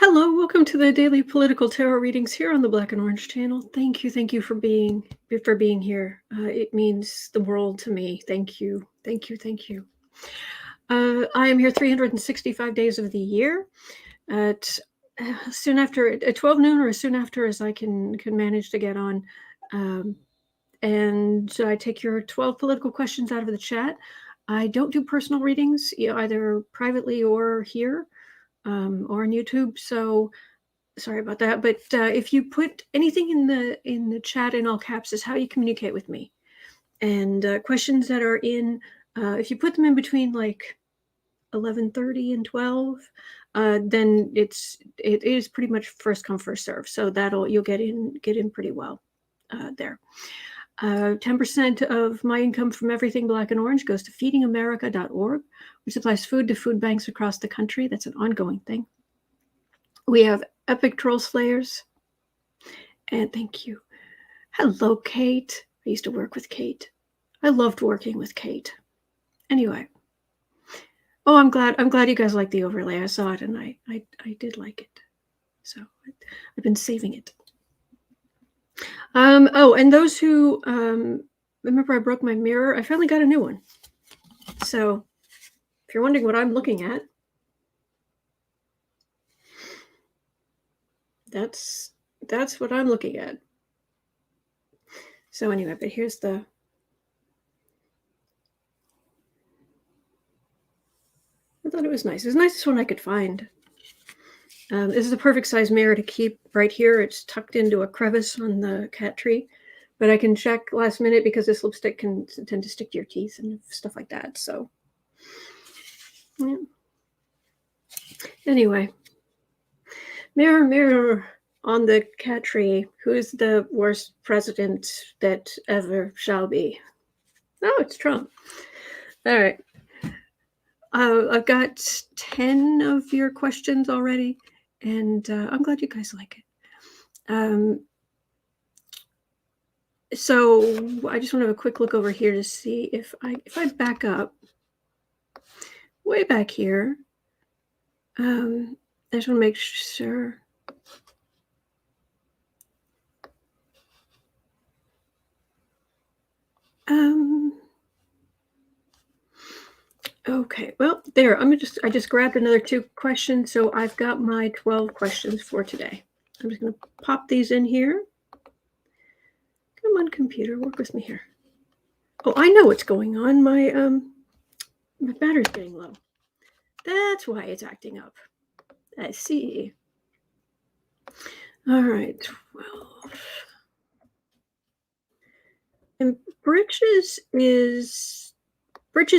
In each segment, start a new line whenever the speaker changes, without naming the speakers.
Hello, welcome to the daily political tarot readings here on the Black and Orange channel. Thank you for being here. It means the world to me. Thank you. I am here 365 days of the year at soon after at 12 noon or as soon after as I can manage to get on. And I take your 12 political questions out of the chat. I don't do personal readings, either privately or here. Or on YouTube, so sorry about that. But if you put anything in the chat in all caps is how you communicate with me. And questions that are in, if you put them in between like 11:30 and 12, then it is pretty much first come first serve. So you'll get in pretty well there. 10% of my income from everything Black and Orange goes to feedingamerica.org, which supplies food to food banks across the country. That's an ongoing thing. We have epic troll slayers. And thank you. Hello, Kate. I used to work with Kate. I loved working with Kate. Anyway. Oh, I'm glad you guys like the overlay. I saw it and I did like it. So I've been saving it. And those who remember I broke my mirror, I finally got a new one. So if you're wondering what I'm looking at, that's what I'm looking at. So anyway, but here's the I thought it was nice. It was the nicest one I could find. This is a perfect size mirror to keep right here. It's tucked into a crevice on the cat tree, but I can check last minute because this lipstick can tend to stick to your teeth and stuff like that. So, yeah. Anyway, mirror on the cat tree, who's the worst president that ever shall be? Oh, it's Trump. All right. I've got 10 of your questions already. And I'm glad you guys like it. So I just want to have a quick look over here to see if I back up way back here. I just want to make sure. Okay, well, there. I just grabbed another 2 questions, so I've got my 12 questions for today. I'm just going to pop these in here. Come on, computer, work with me here. Oh, I know what's going on. My battery's getting low. That's why it's acting up. I see. All right, 12. And Britches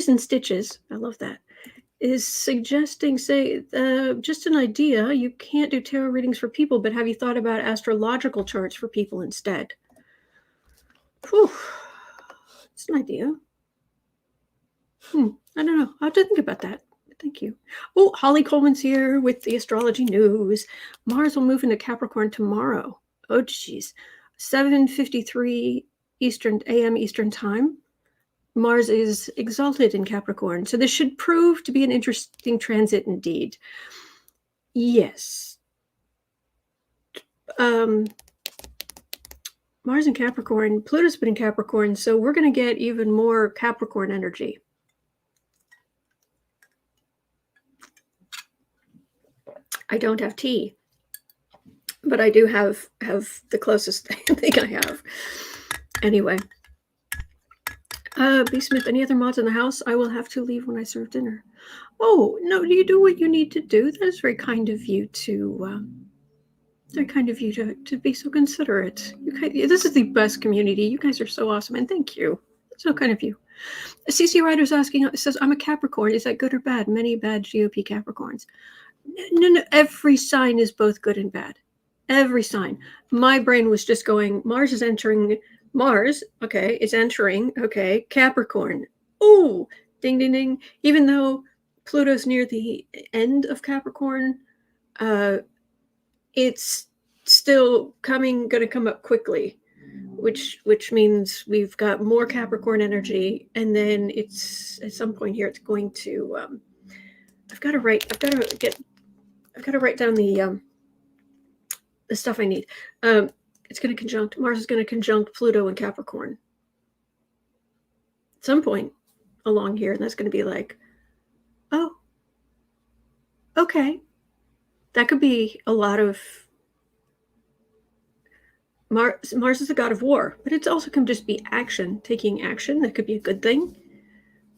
and Stitches, I love that, is suggesting, just an idea, you can't do tarot readings for people, but have you thought about astrological charts for people instead? Whew, it's an idea. I don't know. I'll have to think about that. Thank you. Oh, Holly Coleman's here with the astrology news. Mars will move into Capricorn tomorrow. Oh, geez. 7:53 a.m. Eastern time. Mars is exalted in Capricorn, so this should prove to be an interesting transit indeed. Yes. Mars in Capricorn, Pluto's been in Capricorn, so we're going to get even more Capricorn energy. I don't have tea, but I do have the closest thing I have. Anyway. B. Smith, any other mods in the house? I will have to leave when I serve dinner. Oh, no, you do what you need to do. That is very kind of you to be so considerate. This is the best community. You guys are so awesome, and thank you. That's so kind of you. CC Ryder's asking, says, I'm a Capricorn. Is that good or bad? Many bad GOP Capricorns. No, every sign is both good and bad. Every sign. My brain was just going, Mars is entering... Mars, okay, is entering, okay, Capricorn. Ooh, ding, ding, ding. Even though Pluto's near the end of Capricorn, it's still going to come up quickly, which means we've got more Capricorn energy, and then it's at some point here it's going to. I've got to write down the the stuff I need. It's going to conjunct, Mars is going to conjunct Pluto and Capricorn at some point along here. And that's going to be like, oh, okay. That could be a lot of, Mars is the god of war, but it also can just be action, taking action. That could be a good thing.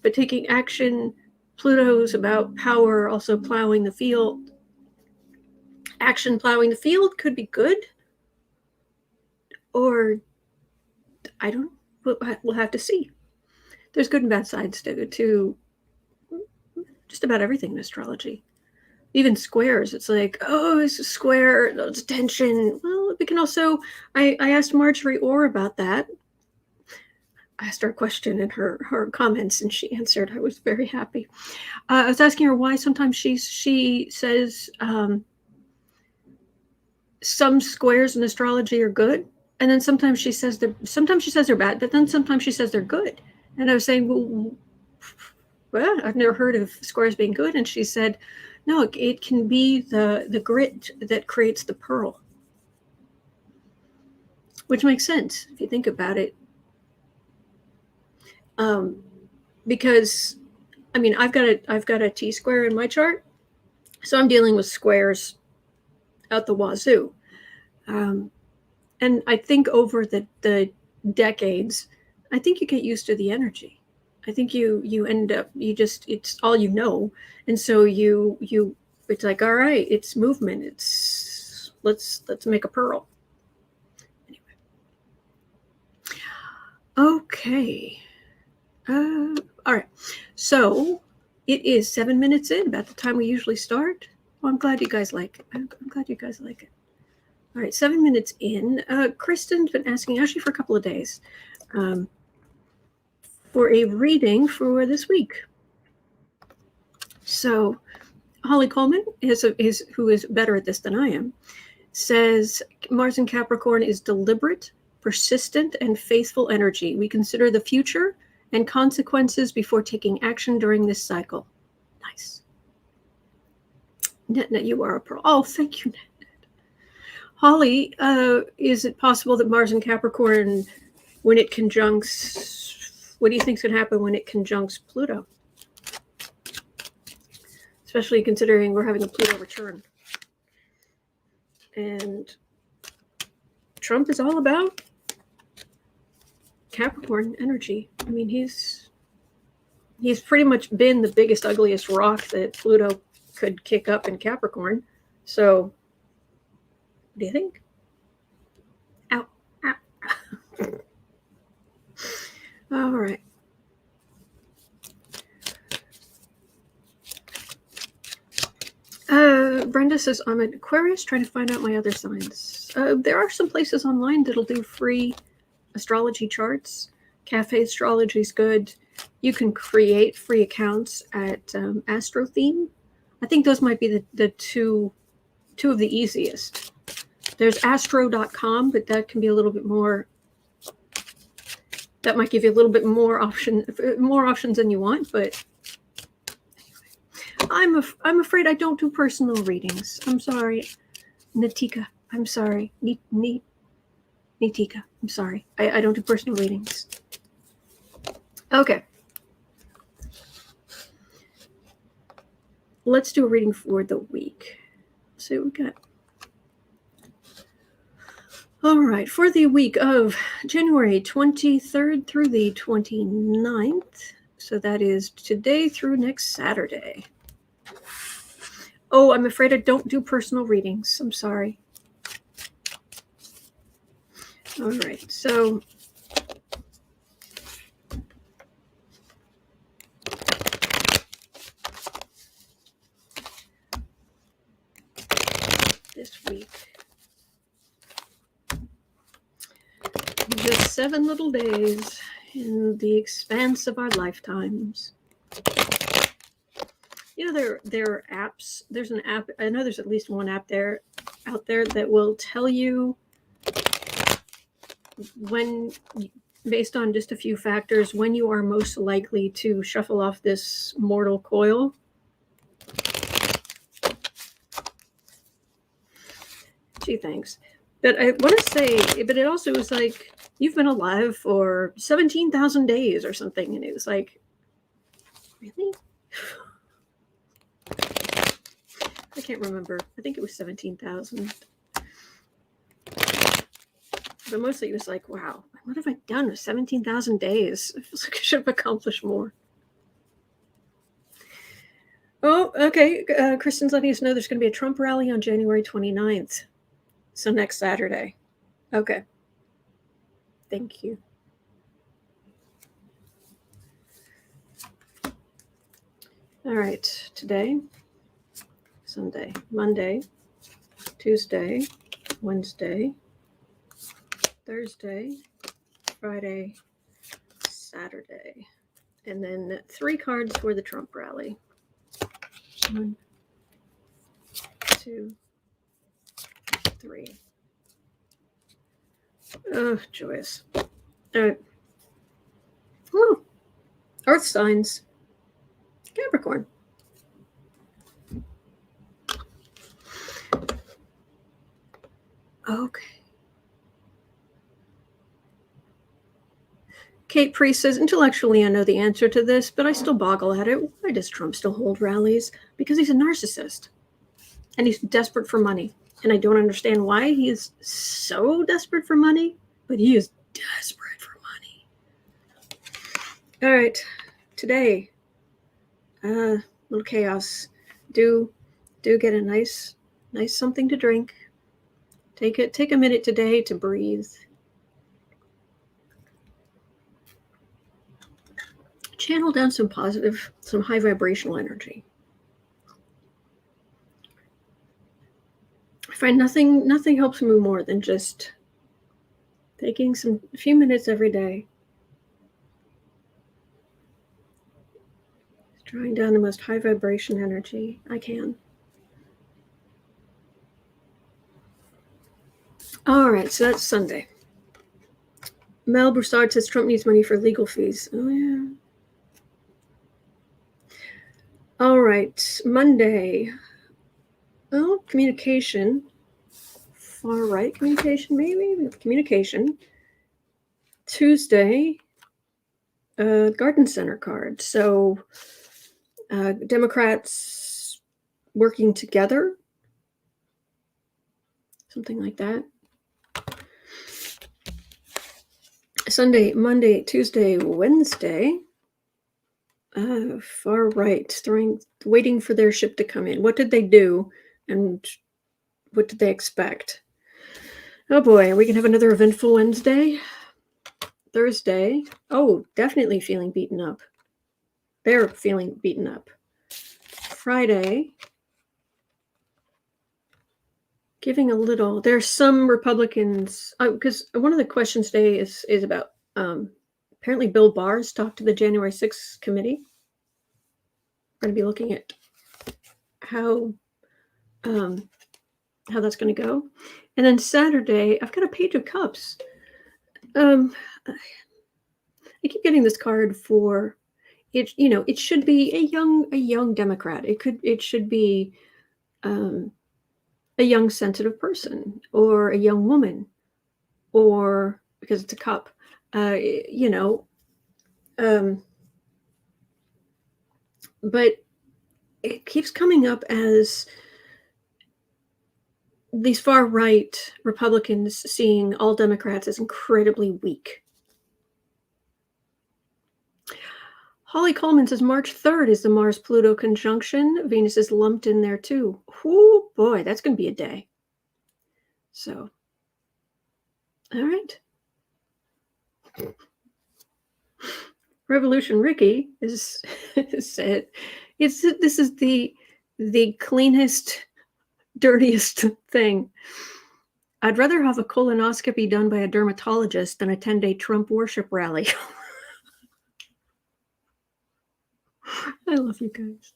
But taking action, Pluto's about power, also plowing the field. Action plowing the field could be good. Or, I don't know, we'll have to see. There's good and bad sides to just about everything in astrology. Even squares, it's like, oh, it's a square, it's tension. Well, we can also, I asked Marjorie Orr about that. I asked her a question in her comments, and she answered. I was very happy. I was asking her why sometimes she says some squares in astrology are good, and then sometimes she says they're bad, but then sometimes she says they're good. And I was saying, well, I've never heard of squares being good. And she said, no, it can be the grit that creates the pearl, which makes sense if you think about it. Because, I mean, I've got a T-square in my chart, so I'm dealing with squares out the wazoo. And I think over the decades, I think you get used to the energy. I think you end up, it's all you know. And so it's like, all right, it's movement. It's, let's make a pearl. Anyway. Okay. All right. So it is 7 minutes in, about the time we usually start. Well, I'm glad you guys like it. I'm glad you guys like it. All right, 7 minutes in. Kristen's been asking, actually for a couple of days, for a reading for this week. So Holly Coleman, who is better at this than I am, says Mars in Capricorn is deliberate, persistent, and faithful energy. We consider the future and consequences before taking action during this cycle. Nice. Net, you are a pro. Oh, thank you, Net. Holly, is it possible that Mars in Capricorn, when it conjuncts, what do you think is going to happen when it conjuncts Pluto? Especially considering we're having a Pluto return. And Trump is all about Capricorn energy. I mean, he's pretty much been the biggest, ugliest rock that Pluto could kick up in Capricorn. So, what do you think? Ow, ow. All right. Brenda says, I'm an Aquarius trying to find out my other signs. There are some places online that'll do free astrology charts. Cafe Astrology is good. You can create free accounts at AstroTheme. I think those might be the two of the easiest. There's astro.com, but that can be a little bit more, that might give you a little bit more options than you want, but anyway. I'm afraid I don't do personal readings. I'm sorry. Natika, I'm sorry. Nitika, I'm sorry. I don't do personal readings. Okay. Let's do a reading for the week. Let's see what we got. All right, for the week of January 23rd through the 29th. So that is today through next Saturday. Oh, I'm afraid I don't do personal readings. I'm sorry. All right, so this week, just 7 little days in the expanse of our lifetimes. You know, there are apps. There's an app. I know there's at least one app out there that will tell you when, based on just a few factors, when you are most likely to shuffle off this mortal coil. Gee, thanks. But I want to say, but it also was like, you've been alive for 17,000 days or something. And it was like, really? I can't remember. I think it was 17,000. But mostly it was like, wow, what have I done with 17,000 days? It feels like I should have accomplished more. Oh, okay. Kristen's letting us know there's going to be a Trump rally on January 29th. So next Saturday. Okay. Thank you. All right. Today, Sunday, Monday, Tuesday, Wednesday, Thursday, Friday, Saturday. And then 3 cards for the Trump rally. 1, 2, 3. Oh, joyous. All right. Woo. Earth signs. Capricorn. Okay. Kate Priest says, intellectually, I know the answer to this, but I still boggle at it. Why does Trump still hold rallies? Because he's a narcissist. And he's desperate for money. And I don't understand why he is so desperate for money, but he is desperate for money. All right. Today, little chaos. Do get a nice something to drink. Take a minute today to breathe. Channel down some positive, some high vibrational energy. I find nothing helps me more than just taking a few minutes every day, drawing down the most high vibration energy I can. All right, so that's Sunday. Mel Broussard says Trump needs money for legal fees. Oh, yeah. All right, Monday. Oh, communication. Far right communication, maybe? Communication. Tuesday, garden center card. So Democrats working together. Something like that. Sunday, Monday, Tuesday, Wednesday. Far right, waiting for their ship to come in. What did they do, and what did they expect? Oh boy, are we gonna have another eventful Wednesday? Thursday. Oh, definitely feeling beaten up. They're feeling beaten up. Friday. Giving a little. There's some Republicans, because one of the questions today is about apparently Bill Barr's talked to the January 6th committee. We're going to be looking at how that's going to go. And then Saturday, I've got a Page of Cups. I keep getting this card for it. You know, it should be a young Democrat. It should be a young sensitive person or a young woman, or because it's a cup. But it keeps coming up as these far right Republicans seeing all Democrats as incredibly weak. Holly Coleman says March 3rd is the Mars-Pluto conjunction. Venus is lumped in there too. Oh boy, that's going to be a day. So, all right. Revolution Ricky is said this is the cleanest, dirtiest thing. I'd rather have a colonoscopy done by a dermatologist than attend a Trump worship rally. I love you guys.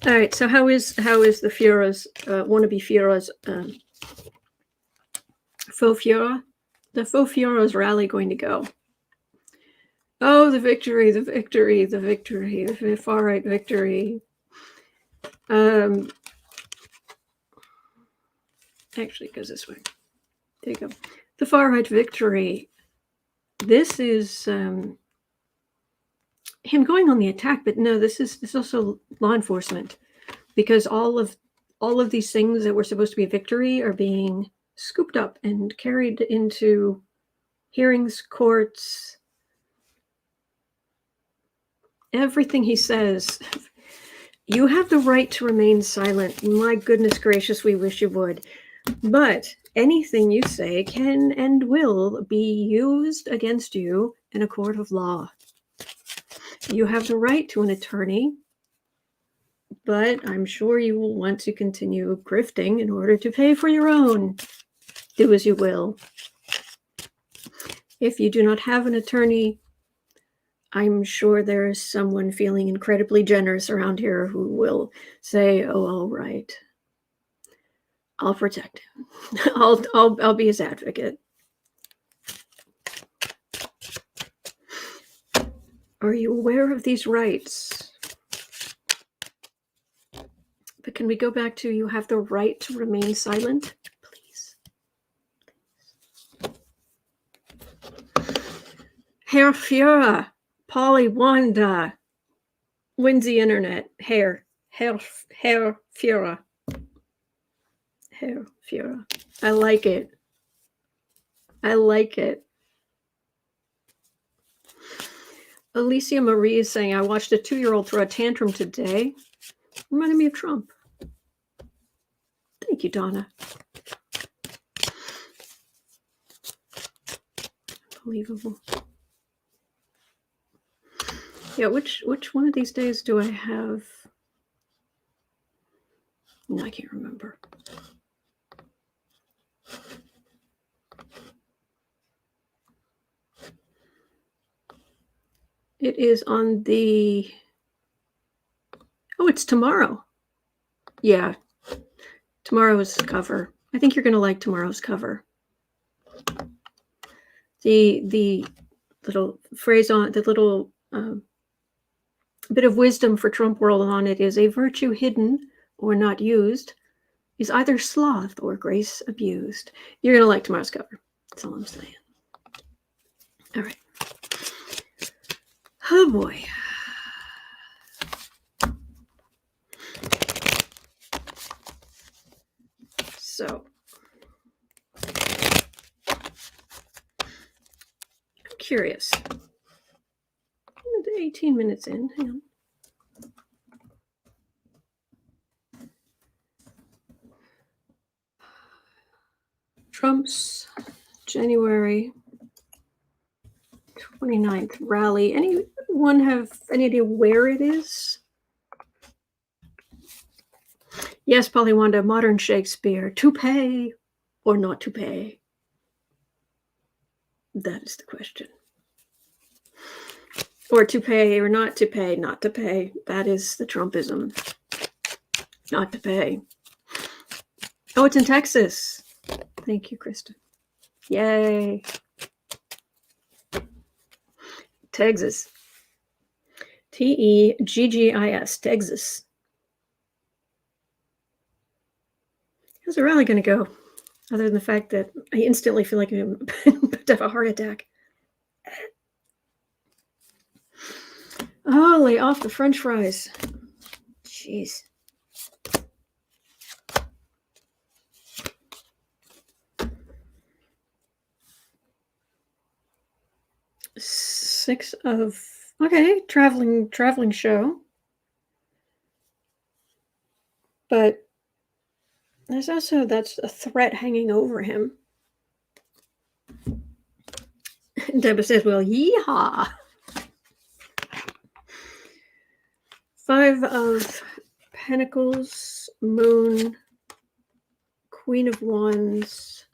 All right, so how is the Fiora's wannabe Fiora's faux Fiora? The faux Fiora's rally going to go? Oh, the victory, the far right victory. Actually, it goes this way. There you go. The far-right victory. This is him going on the attack, but no, this is also law enforcement, because all of these things that were supposed to be a victory are being scooped up and carried into hearings, courts. Everything he says. You have the right to remain silent. My goodness gracious, we wish you would. But anything you say can and will be used against you in a court of law. You have the right to an attorney, but I'm sure you will want to continue grifting in order to pay for your own. Do as you will. If you do not have an attorney, I'm sure there is someone feeling incredibly generous around here who will say, "Oh, all right. I'll protect him. I'll be his advocate." Are you aware of these rights? But can we go back to you have the right to remain silent, please? Herr Führer, Polly Wanda, wins the internet. Herr Führer. Herr Führer. I like it. I like it. Alicia Marie is saying, I watched a 2-year-old throw a tantrum today. Reminded me of Trump. Thank you, Donna. Unbelievable. Yeah, which one of these days do I have? No, I can't remember. It is on the... Oh, it's tomorrow. Yeah. Tomorrow's cover. I think you're going to like tomorrow's cover. The little phrase on the little bit of wisdom for Trump world on it is, a virtue hidden or not used is either sloth or grace abused. You're going to like tomorrow's cover. That's all I'm saying. All right. Oh boy. So I'm curious. 18 minutes in. Hang on. Trump's January 29th rally. Anyone have any idea where it is? Yes, Polly Wanda, modern Shakespeare. To pay or not to pay? That is the question. Or to pay or not to pay, not to pay. That is the Trumpism. Not to pay. Oh, it's in Texas. Thank you, Krista. Yay. Texas. Teggis. Texas. How's the rally going to go? Other than the fact that I instantly feel like I'm about to have a heart attack. Oh, lay off the French fries. Jeez. Okay, traveling show. But there's also, that's a threat hanging over him. Deborah says, well, yeehaw. 5 of Pentacles, Moon, Queen of Wands,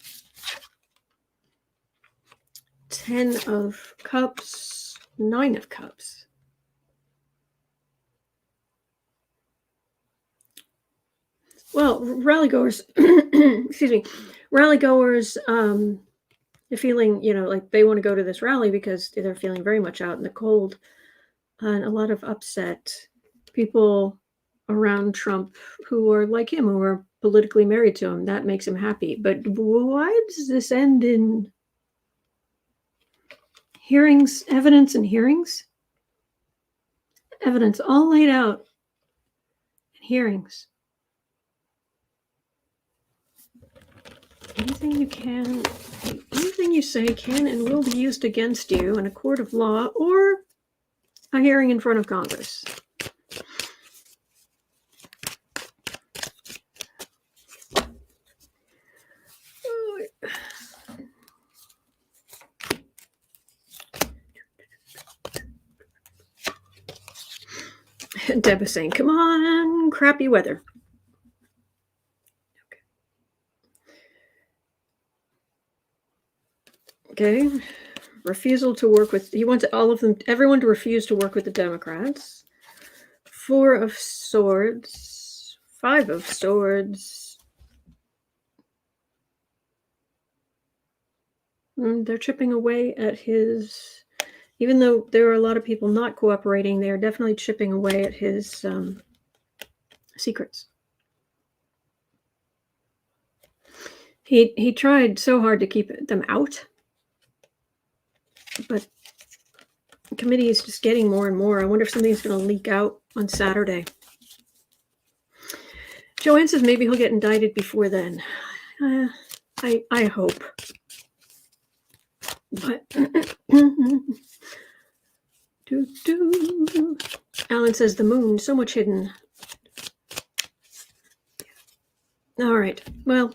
10 of Cups, 9 of Cups. Well, rally goers, excuse me, rally goers, they're feeling, like they want to go to this rally because they're feeling very much out in the cold, and a lot of upset people around Trump who are like him, who are politically married to him. That makes him happy. But why does this end in hearings, evidence and hearings? Evidence all laid out in hearings. Anything you say can and will be used against you in a court of law or a hearing in front of Congress. Deb is saying, come on, crappy weather. Okay. Refusal to work with, he wants everyone to refuse to work with the Democrats. 4 of Swords, 5 of Swords. They're chipping away at his, even though there are a lot of people not cooperating, they're definitely chipping away at his secrets. He tried so hard to keep them out, but the committee is just getting more and more. I wonder if something's going to leak out on Saturday. Joanne says maybe he'll get indicted before then. I hope. But Alan says the moon, so much hidden. All right. Well.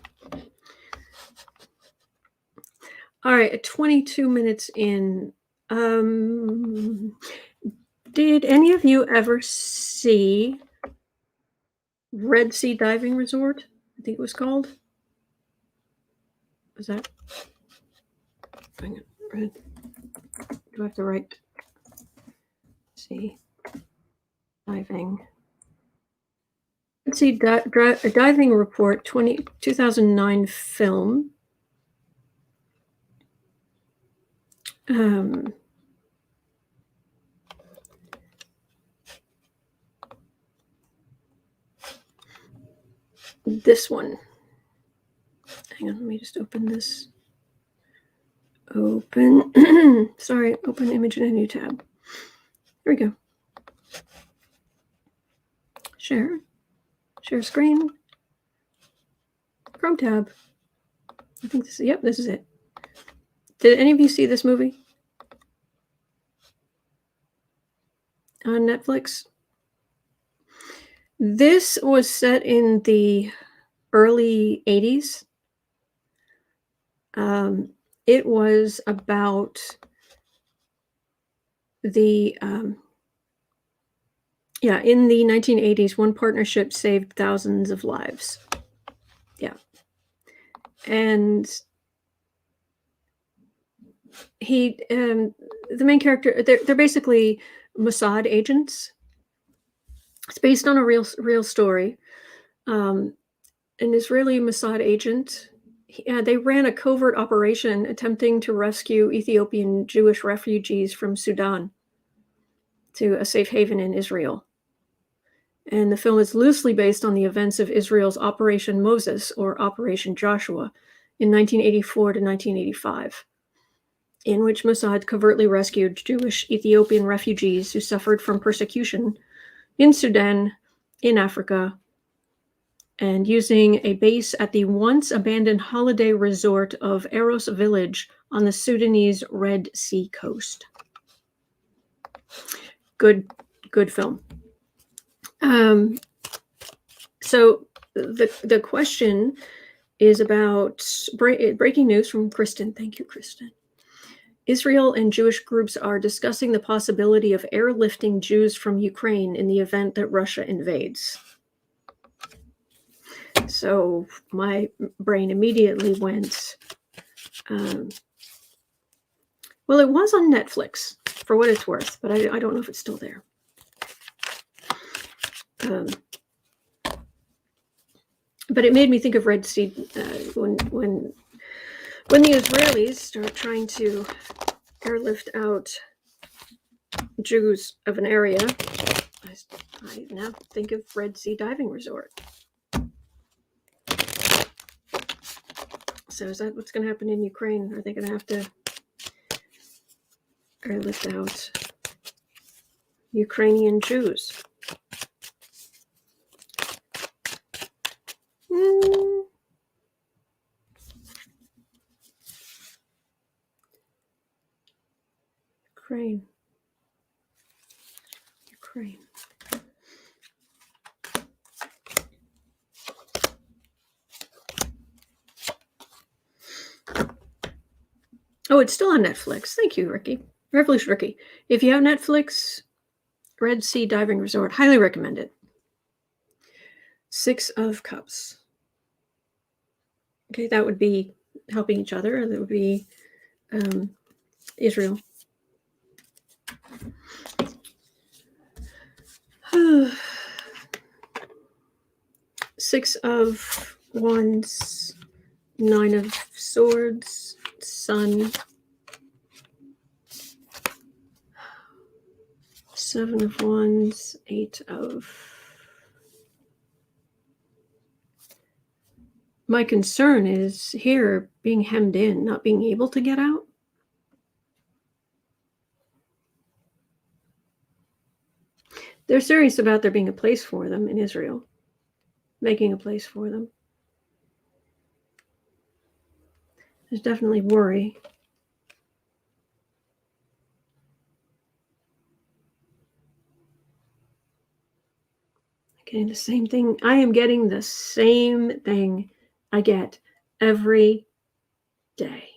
All right. 22 minutes in. Did any of you ever see Red Sea Diving Resort? I think it was called. Was that? Hang on. Red. Do I have to write? See. Diving. Red Sea Diving Report 2009 film. This one. Hang on, let me just open this. Open. Sorry, open image in a new tab. Here we go. Share. Share screen. Chrome tab. I think this is, yep, this is it. Did any of you see this movie? On Netflix? This was set in the early 80s. It was about the, in the 1980s, one partnership saved thousands of lives. Yeah. And the main character, they're basically Mossad agents. It's based on a real story. An Israeli Mossad agent, they ran a covert operation attempting to rescue Ethiopian Jewish refugees from Sudan to a safe haven in Israel. And the film is loosely based on the events of Israel's Operation Moses or Operation Joshua in 1984 to 1985, in which Mossad covertly rescued Jewish Ethiopian refugees who suffered from persecution in Sudan, in Africa, and using a base at the once abandoned holiday resort of Eros Village on the Sudanese Red Sea coast. Good film. So the question is about breaking news from Kristen. Thank you, Kristen. Israel and Jewish groups are discussing the possibility of airlifting Jews from Ukraine in the event that Russia invades. So my brain immediately went, well, it was on Netflix for what it's worth, but I don't know if it's still there. But it made me think of Red Sea when the Israelis start trying to airlift out Jews of an area. I now think of Red Sea Diving Resort. So is that what's going to happen in Ukraine? Are they going to have to airlift out Ukrainian Jews? Ukraine. Oh, it's still on Netflix. Thank you, Ricky. Revolution Ricky. If you have Netflix, Red Sea Diving Resort, highly recommend it. 6 of Cups. Okay, that would be helping each other. That would be Israel. Six of Wands, 9 of Swords, Sun, 7 of Wands, 8 of... My concern is here being hemmed in, not being able to get out. They're serious about there being a place for them in Israel, making a place for them. There's definitely worry. Getting the same thing. I am getting the same thing I get every day.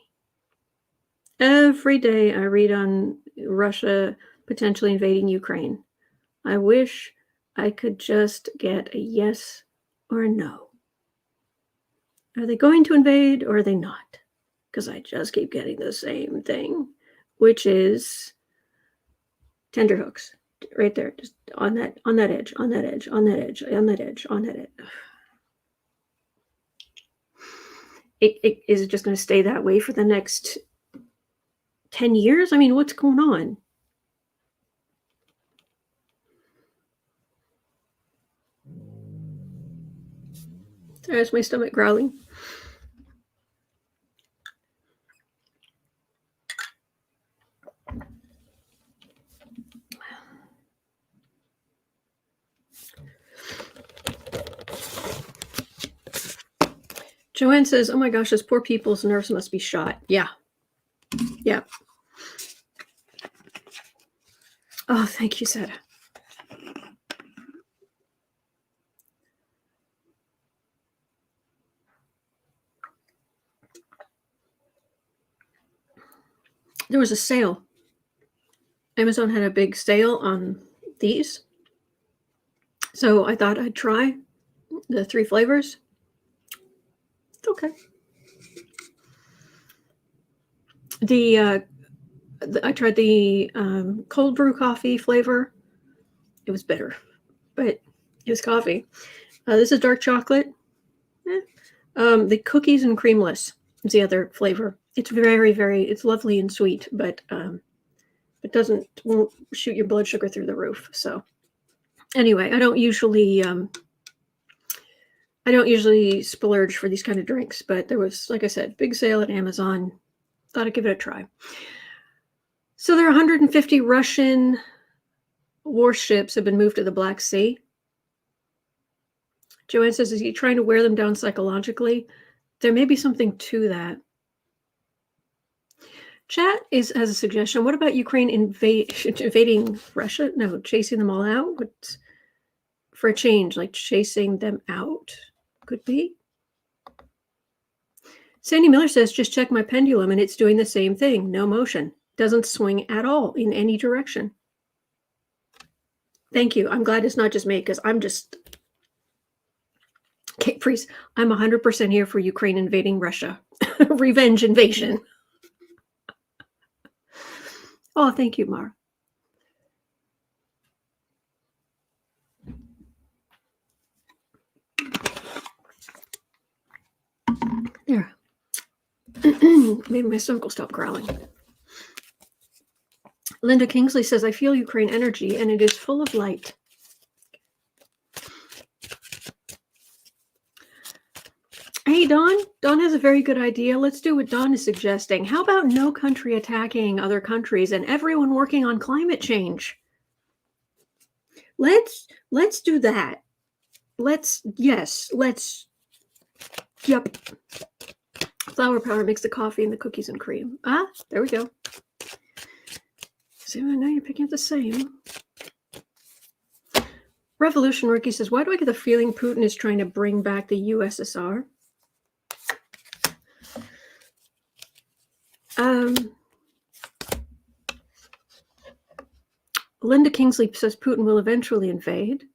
Every day I read on Russia potentially invading Ukraine. I wish I could just get a yes or a no. Are they going to invade or are they not? Because I just keep getting the same thing, which is tenterhooks right there, just on that edge, on that edge, on that edge, on that edge, on that edge. Is it just going to stay that way for the next 10 years? I mean, what's going on? There's my stomach growling. Joanne says, oh my gosh, those poor people's nerves must be shot. Yeah. Yeah. Oh, thank you, Seta. There was a sale. Amazon had a big sale on these. So I thought I'd try the 3 flavors. It's okay. I tried the cold brew coffee flavor. It was bitter, but it was coffee. This is dark chocolate. The cookies and creamless is the other flavor. It's very, very, it's lovely and sweet, but it won't shoot your blood sugar through the roof. So anyway, I don't usually splurge for these kind of drinks, but there was, like I said, big sale at Amazon. Thought I'd give it a try. So there are 150 Russian warships have been moved to the Black Sea. Joanne says, is he trying to wear them down psychologically? There may be something to that. Chat has a suggestion. What about Ukraine invading Russia? No, chasing them all out? For a change, like chasing them out. Could be. Sandy Miller says, just check my pendulum and it's doing the same thing. No motion. Doesn't swing at all in any direction. Thank you. I'm glad it's not just me because I'm just... Kate Priest, I'm 100% here for Ukraine invading Russia. Revenge invasion. Oh, thank you, Mara. There. Maybe my stomach will stop growling. Linda Kingsley says, I feel Ukraine energy and it is full of light. Hey, Don. Don has a very good idea. Let's do what Don is suggesting. How about no country attacking other countries and everyone working on climate change? Let's do that. Yep. Flour power makes the coffee and the cookies and cream. Ah, there we go. So now you're picking up the same. Revolution Ricky says, why do I get the feeling Putin is trying to bring back the USSR? Linda Kingsley says Putin will eventually invade.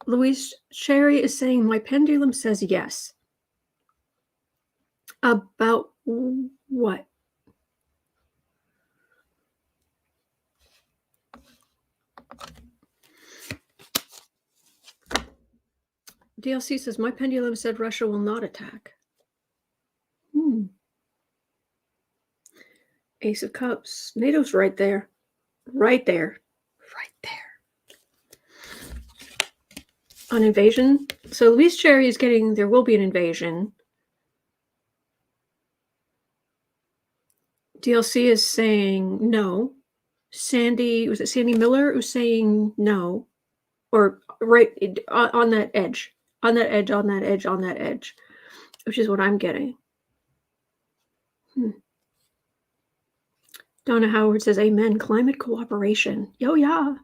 Louise Sherry is saying, my pendulum says yes. About what? DLC says, my pendulum said Russia will not attack. Ace of Cups. NATO's right there. Right there. On invasion. So Louise Cherry is getting, there will be an invasion. DLC is saying no. Sandy, was it Sandy Miller who's saying no? Or right on that edge. On that edge. Which is what I'm getting. Donna Howard says, amen. Climate cooperation. Yo, yeah.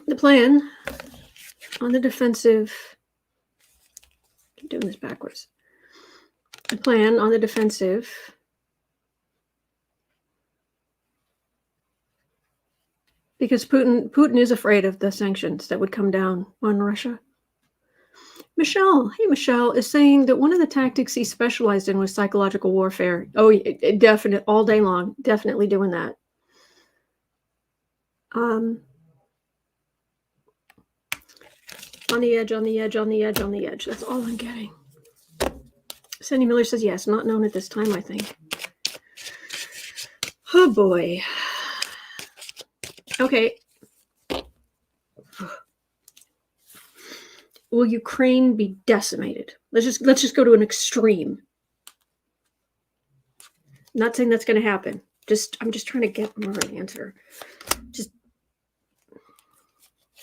The plan on the defensive. I'm doing this backwards. The plan on the defensive. Because Putin is afraid of the sanctions that would come down on Russia. Michelle, hey Michelle, is saying that one of the tactics he specialized in was psychological warfare. Oh, definitely, all day long, definitely doing that. On the edge. That's all I'm getting. Sandy Miller says yes, not known at this time, I think. Oh boy. Okay. Will Ukraine be decimated? Let's just go to an extreme. I'm not saying that's going to happen. I'm just trying to get more of an answer.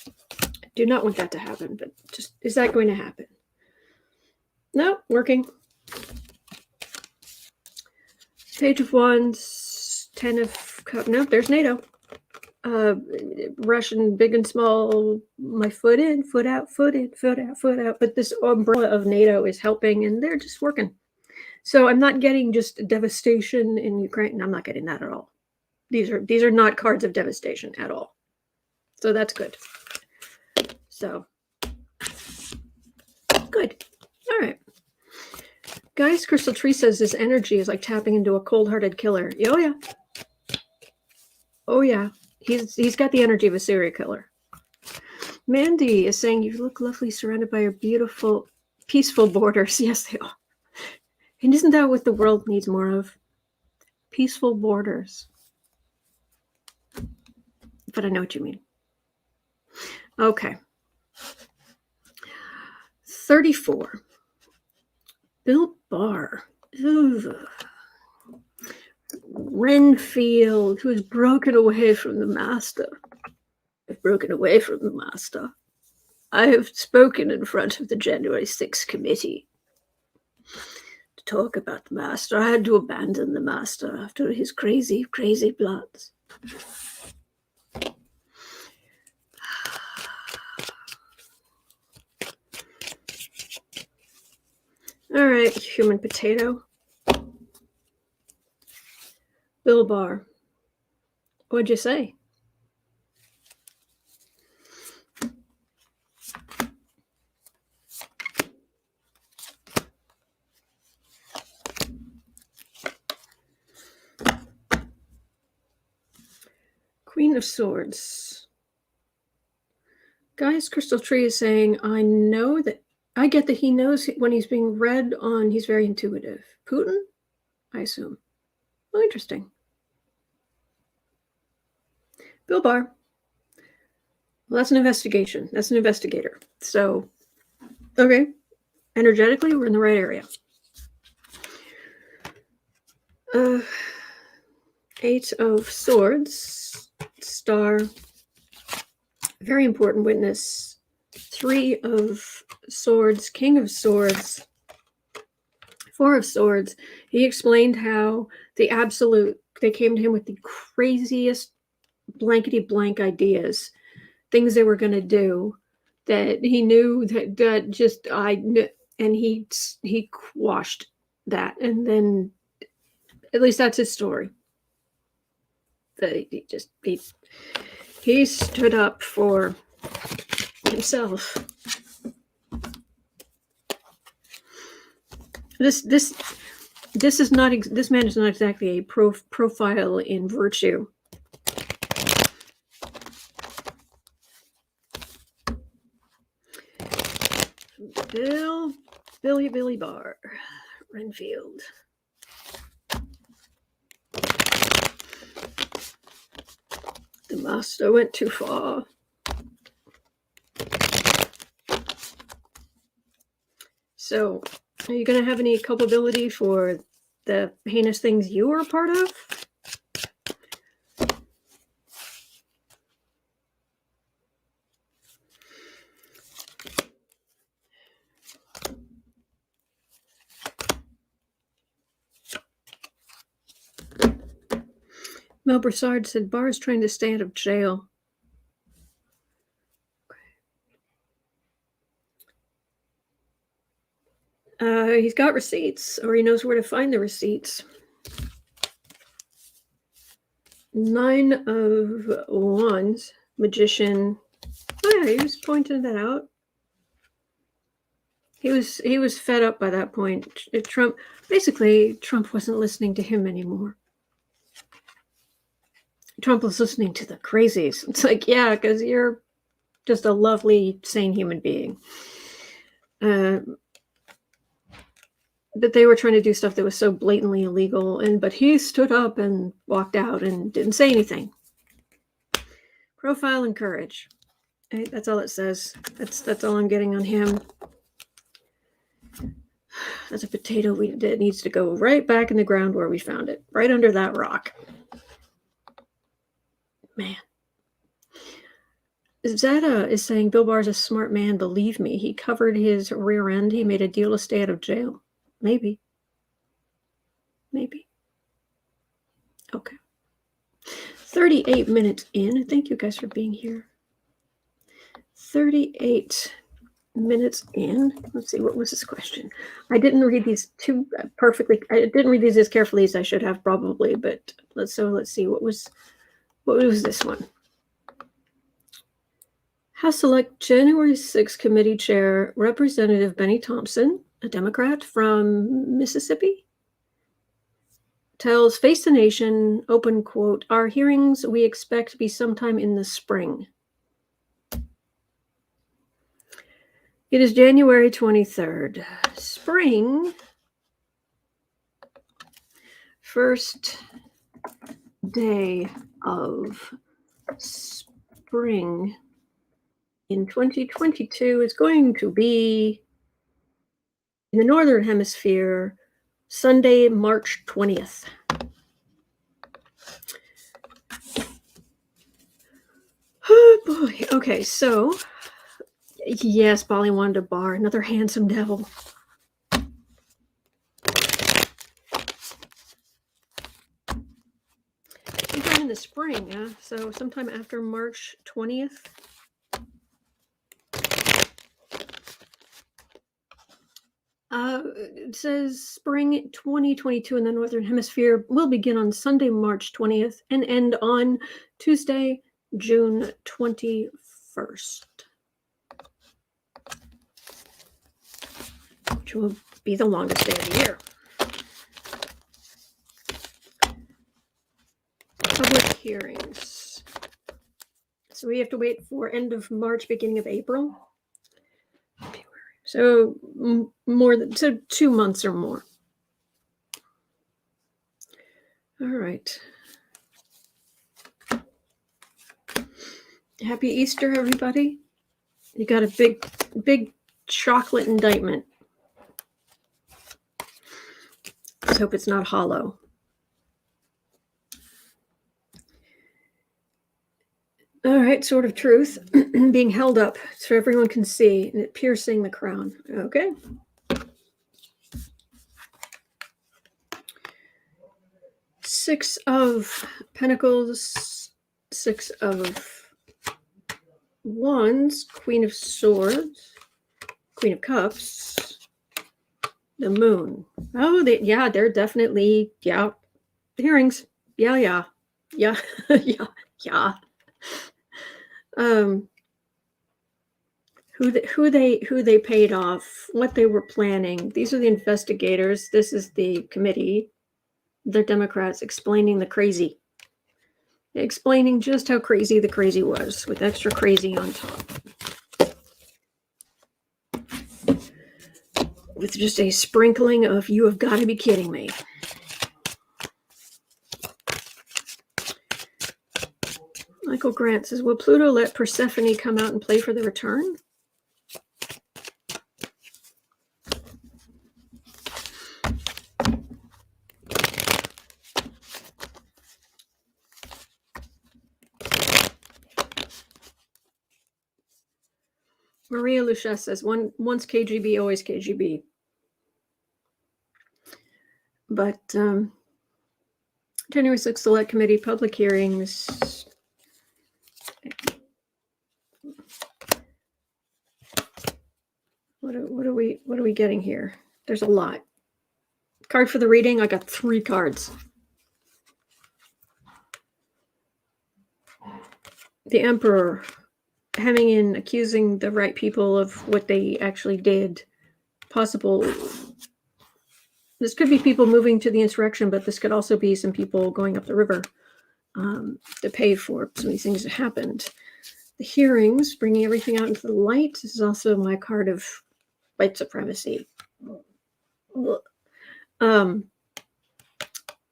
I do not want that to happen, but is that going to happen? No, working. Page of Wands, 10 of Cups. No, there's NATO. Russian big and small, my foot in, foot out, foot in, foot out, foot out. But this umbrella of NATO is helping, and they're just working. So I'm not getting just devastation in Ukraine. I'm not getting that at all. These are not cards of devastation at all. So that's good. So good. All right. Guys, Crystal Tree says this energy is like tapping into a cold-hearted killer. Oh yeah. Oh yeah. He's got the energy of a serial killer. Mandy is saying you look lovely surrounded by your beautiful, peaceful borders. Yes, they are. And isn't that what the world needs more of? Peaceful borders. But I know what you mean. Okay. 34. Bill Barr. Ooh. Renfield, who has broken away from the master. I've broken away from the master. I have spoken in front of the January 6th committee to talk about the master. I had to abandon the master after his crazy, crazy plots. All right, human potato. Bill Barr. What'd you say? Queen of Swords. Guys, Crystal Tree is saying, I get that he knows when he's being read on, he's very intuitive. Putin? I assume. Oh, interesting. Bill Barr. Well, that's an investigation. That's an investigator. So, okay. Energetically, we're in the right area. 8 of Swords, Star, very important witness. 3 of Swords, King of Swords, 4 of Swords. He explained how they came to him with the craziest blankety blank ideas, things they were going to do that he knew and he quashed that. And then, at least that's his story. He stood up for himself. This man is not exactly a profile in virtue. Billy Barr, Renfield. The master went too far. So, are you going to have any culpability for the heinous things you were a part of? Mel Broussard said Barr is trying to stay out of jail. He's got receipts, or he knows where to find the receipts. 9 of Wands, Magician. Oh yeah, he was pointing that out. He was fed up by that point. Trump wasn't listening to him anymore. Trump was listening to the crazies. It's like, yeah, because you're just a lovely, sane human being. But they were trying to do stuff that was so blatantly illegal, but he stood up and walked out and didn't say anything. Profile and courage. Right, that's all it says. That's all I'm getting on him. That's a potato that needs to go right back in the ground where we found it, right under that rock. Man. Zeta is saying Bill Barr's a smart man. Believe me, he covered his rear end. He made a deal to stay out of jail. Maybe. Okay. 38 minutes in. Thank you guys for being here. 38 minutes in. Let's see, what was this question? I didn't read these too perfectly. I didn't read these as carefully as I should have probably, but let's see. What was this one? House Select January 6th Committee Chair Representative Bennie Thompson, a Democrat from Mississippi, tells Face the Nation, open quote, "Our hearings we expect to be sometime in the spring." It is January 23rd. Spring. First day of spring in 2022 is going to be in the Northern Hemisphere, Sunday, March 20th. Oh boy. Okay, so yes, Bolly wanted a Barr, another handsome devil. Sometime in the spring, yeah. So sometime after March 20th. It says spring 2022 in the Northern Hemisphere will begin on Sunday, March 20th and end on Tuesday, June 21st. Which will be the longest day of the year. Public hearings. So we have to wait for end of March, beginning of April. So 2 months or more. All right. Happy Easter, everybody. You got a big chocolate indictment. Let's hope it's not hollow. All right, sword of truth being held up so everyone can see, and it piercing the crown. Okay. Six of Pentacles, Six of Wands, Queen of Swords, Queen of Cups, the Moon. Oh, they're definitely, hearings. Yeah. Who they paid off, what they were planning. These are the investigators. This is the committee. The Democrats explaining the crazy. Explaining just how crazy the crazy was, with extra crazy on top. With just a sprinkling of, you have got to be kidding me. Michael Grant says, will Pluto let Persephone come out and play for the return? Maria Lucia says, once KGB, always KGB. But January 6th Select Committee public hearings. What are we getting here? There's a lot. Card for the reading. I got 3 cards. The Emperor, hemming in, accusing the right people of what they actually did. Possible. This could be people moving to the insurrection, but this could also be some people going up the river to pay for some of these things that happened. The hearings, bringing everything out into the light. This is also my card of white supremacy.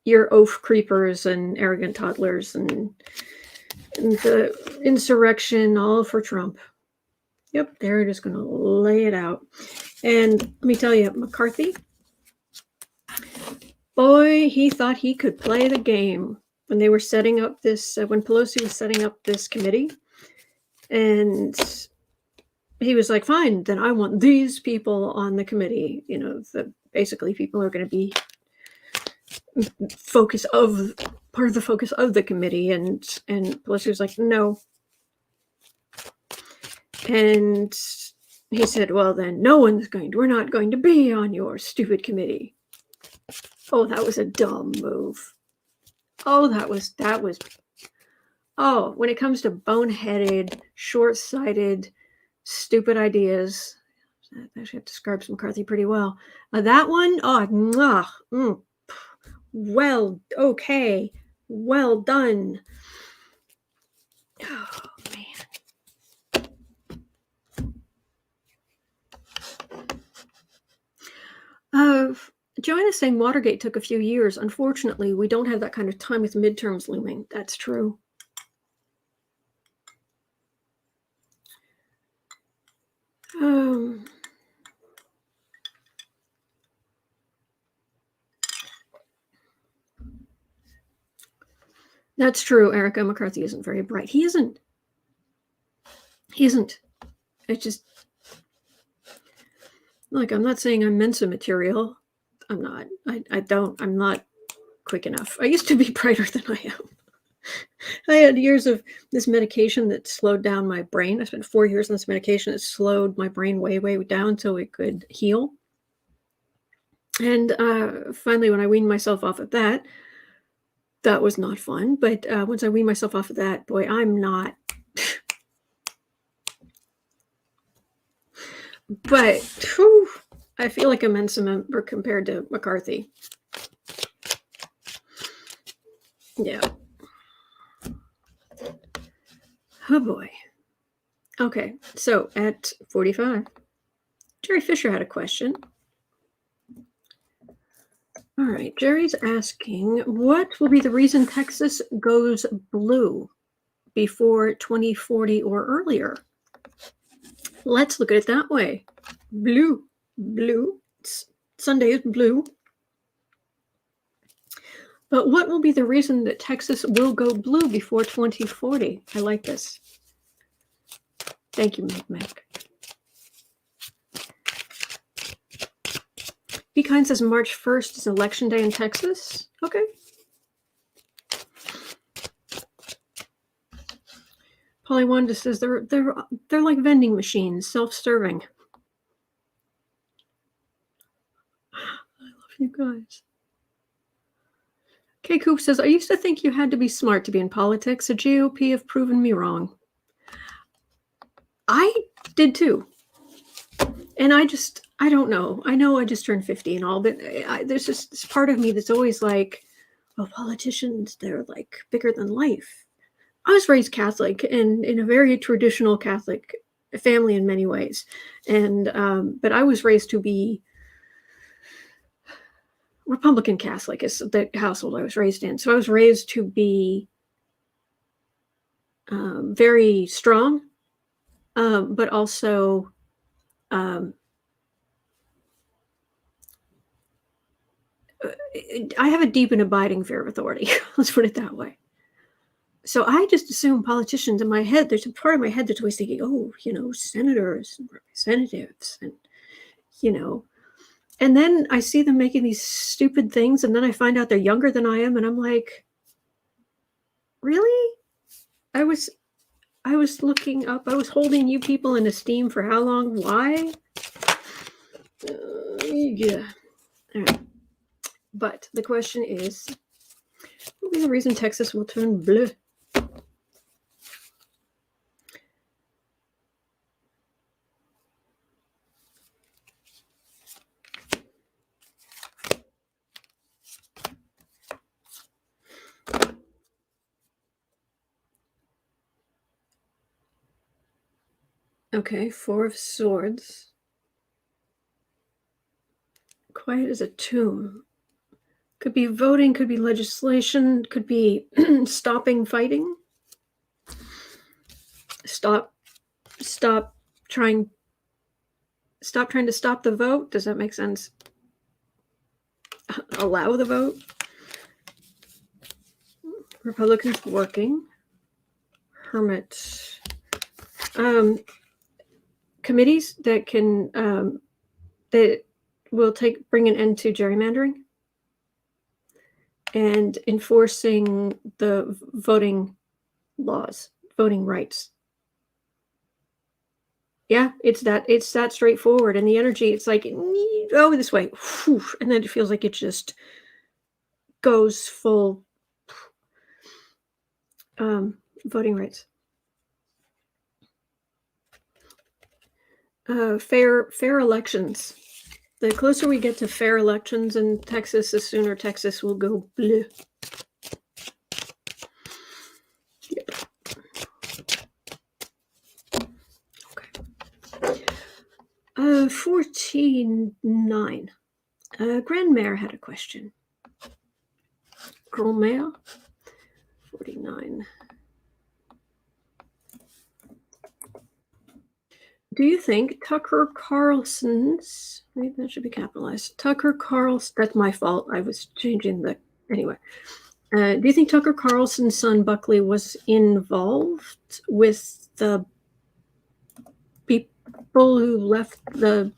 Your oaf creepers and arrogant toddlers and the insurrection, all for Trump. Yep, they're just going to lay it out. And let me tell you, McCarthy, boy, he thought he could play the game when they were setting up this, when Pelosi was setting up this committee. And he was like, fine, then I want these people on the committee. You know, basically people are going to be part of the focus of the committee. And Pelosi was like, no. And he said, well, then we're not going to be on your stupid committee. Oh, that was a dumb move. Oh, that was, when it comes to boneheaded, short-sighted, stupid ideas, I actually describes McCarthy pretty well. That one, well, okay, well done. Oh, man. Joanna's saying Watergate took a few years. Unfortunately, we don't have that kind of time with midterms looming. That's true. That's true. Erica, McCarthy isn't very bright. He isn't. It's just, like, I'm not saying I'm Mensa material. I'm not. I'm not quick enough. I used to be brighter than I am. I had years of this medication that slowed down my brain. I spent 4 years on this medication that slowed my brain way, way down so it could heal. And finally, when I weaned myself off of that, that was not fun. But once I weaned myself off of that, boy, I'm not. But whew, I feel like a Mensa member compared to McCarthy. Yeah. Oh boy. Okay, so at 45, Jerry Fisher had a question. All right, Jerry's asking, what will be the reason Texas goes blue? before 2040 or earlier? Let's look at it that way. Blue. Sunday is blue. But what will be the reason that Texas will go blue before 2040? I like this. Thank you, Mac. Be Kind says March 1st is election day in Texas. Okay. Polly Wanda says they're like vending machines, self-serving. I love you guys. K Coop says, I used to think you had to be smart to be in politics. The GOP have proven me wrong. I did too. And I don't know. I know I just turned 50 and all, but there's just this part of me that's always like, oh, politicians, they're like bigger than life. I was raised Catholic and in a very traditional Catholic family in many ways. And, but I was raised to be Republican Catholic is the household I was raised in. So I was raised to be very strong, but also I have a deep and abiding fear of authority. Let's put it that way. So I just assume politicians in my head, there's a part of my head that's always thinking, oh, senators and representatives and, and then I see them making these stupid things. And then I find out they're younger than I am. And I'm like, really? I was looking up, I was holding you people in esteem for how long? Why? Yeah. All right. But the question is, what will be the reason Texas will turn blue? Okay, 4 of Swords. Quiet as a tomb. Could be voting, could be legislation, could be stopping fighting. Stop trying to stop the vote. Does that make sense? Allow the vote. Republicans working. Hermit. Committees that can that will bring an end to gerrymandering and enforcing the voting laws, voting rights. Yeah, it's that straightforward. And the energy, it's like, oh, this way. And then it feels like it just goes full voting rights. Fair elections. The closer we get to fair elections in Texas, the sooner Texas will go blue. Yep. Okay. 14.9. Grandmare had a question. Grandmare. 49. Do you think Tucker Carlson's, maybe that should be capitalized, Tucker Carlson, that's my fault, I was changing anyway. Do you think Tucker Carlson's son Buckley was involved with the people who left the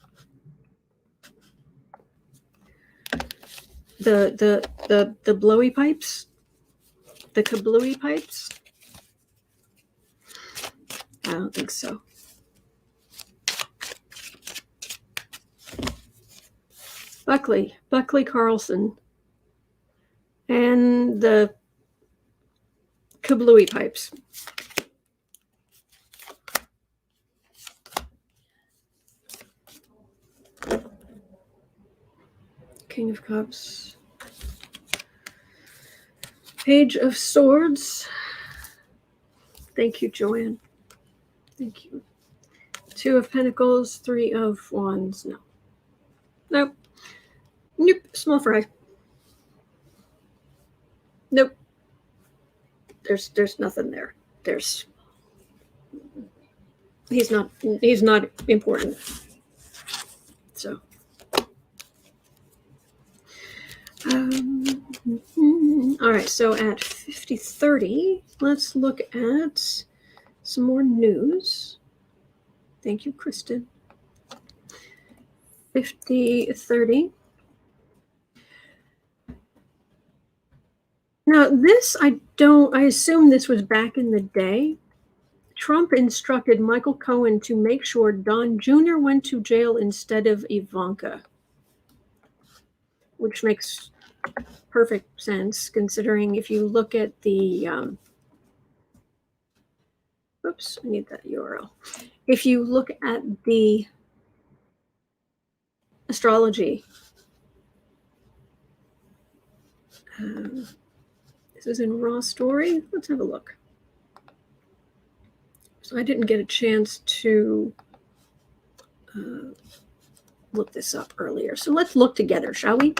blowy pipes? The kablooey pipes? I don't think so. Buckley Carlson, and the kablooey pipes. King of Cups. Page of Swords. Thank you, Joanne. Thank you. 2 of Pentacles, 3 of Wands. No. Nope. Nope. Small fry. Nope. There's nothing there. he's not important. So all right, so at 50:30, let's look at some more news. Thank you, Kristen. 50:30. Now, this I assume this was back in the day. Trump instructed Michael Cohen to make sure Don Jr. went to jail instead of Ivanka, which makes perfect sense considering if you look at the oops, I need that URL. If you look at the astrology, this is in Raw Story. Let's have a look. So I didn't get a chance to look this up earlier. So let's look together, shall we?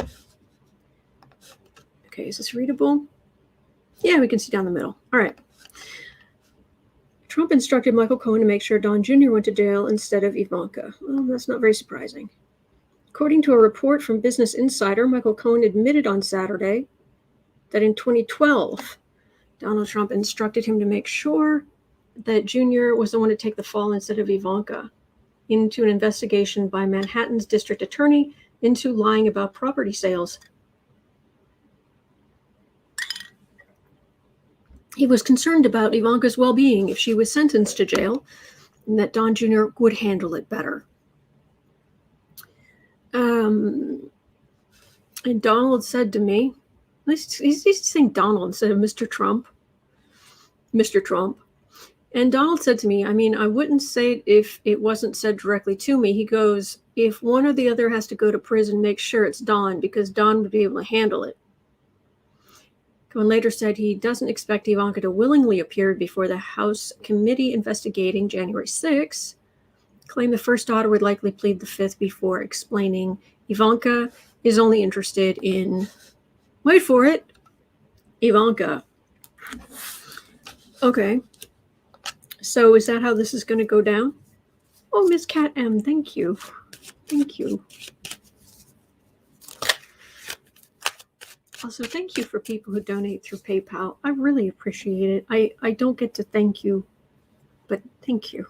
Okay, is this readable? Yeah, we can see down the middle. All right. Trump instructed Michael Cohen to make sure Don Jr. went to jail instead of Ivanka. Well, that's not very surprising. According to a report from Business Insider, Michael Cohen admitted on Saturday that in 2012, Donald Trump instructed him to make sure that Jr. was the one to take the fall instead of Ivanka into an investigation by Manhattan's district attorney into lying about property sales. He was concerned about Ivanka's well-being if she was sentenced to jail, and that Don Jr. would handle it better. And Donald said to me, he's saying Donald instead of Mr. Trump. Mr. Trump. And Donald said to me, I mean, I wouldn't say it if it wasn't said directly to me. He goes, if one or the other has to go to prison, make sure it's Don, because Don would be able to handle it. Cohen later said he doesn't expect Ivanka to willingly appear before the House committee investigating January 6th. Claimed the first daughter would likely plead the fifth before explaining Ivanka is only interested in, wait for it, Ivanka. Okay. So is that how this is going to go down? Oh, Miss Cat M, thank you. Thank you. Also, thank you for people who donate through PayPal. I really appreciate it. I don't get to thank you, but thank you.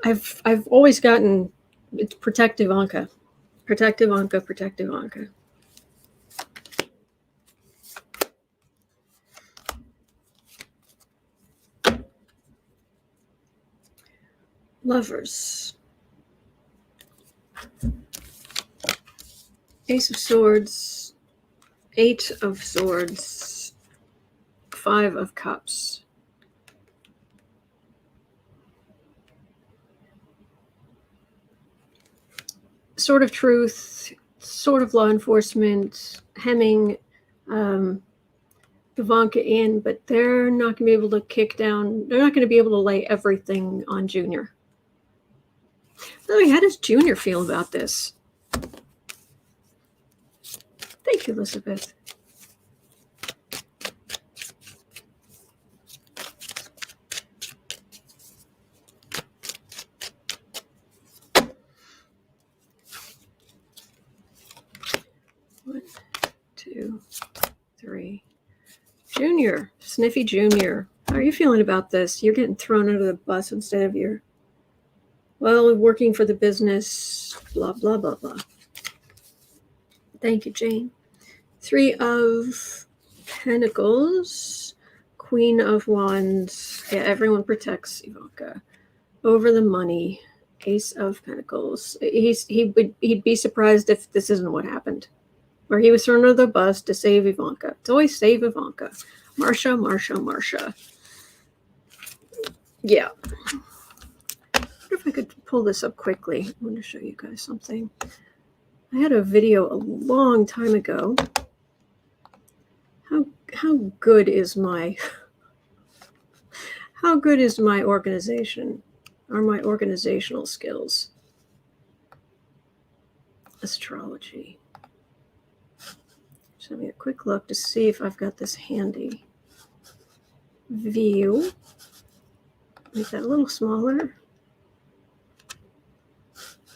I've always gotten, it's protect Ivanka. Protect Ivanka, protect Ivanka. Lovers. Ace of Swords, Eight of Swords, Five of Cups. Sword of Truth, Sword of Law Enforcement, hemming Ivanka in, but they're not going to be able to kick down, they're not going to be able to lay everything on Junior. How does Junior feel about this? Thank you, Elizabeth. One, two, three. Junior, Sniffy Junior. How are you feeling about this? You're getting thrown under the bus instead of your, well, working for the business, blah, blah, blah, blah. Thank you, Jane. Three of Pentacles, Queen of Wands. Yeah, everyone protects Ivanka. Over the money, Ace of Pentacles. He'd be surprised if this isn't what happened, where he was thrown under the bus to save Ivanka. It's always save Ivanka. Marsha, Marsha, Marsha. Yeah. I wonder if I could pull this up quickly. I want to show you guys something. I had a video a long time ago. How good is my organization or my organizational skills? astrology. Just having a quick look to see if I've got this handy. View. Make that a little smaller.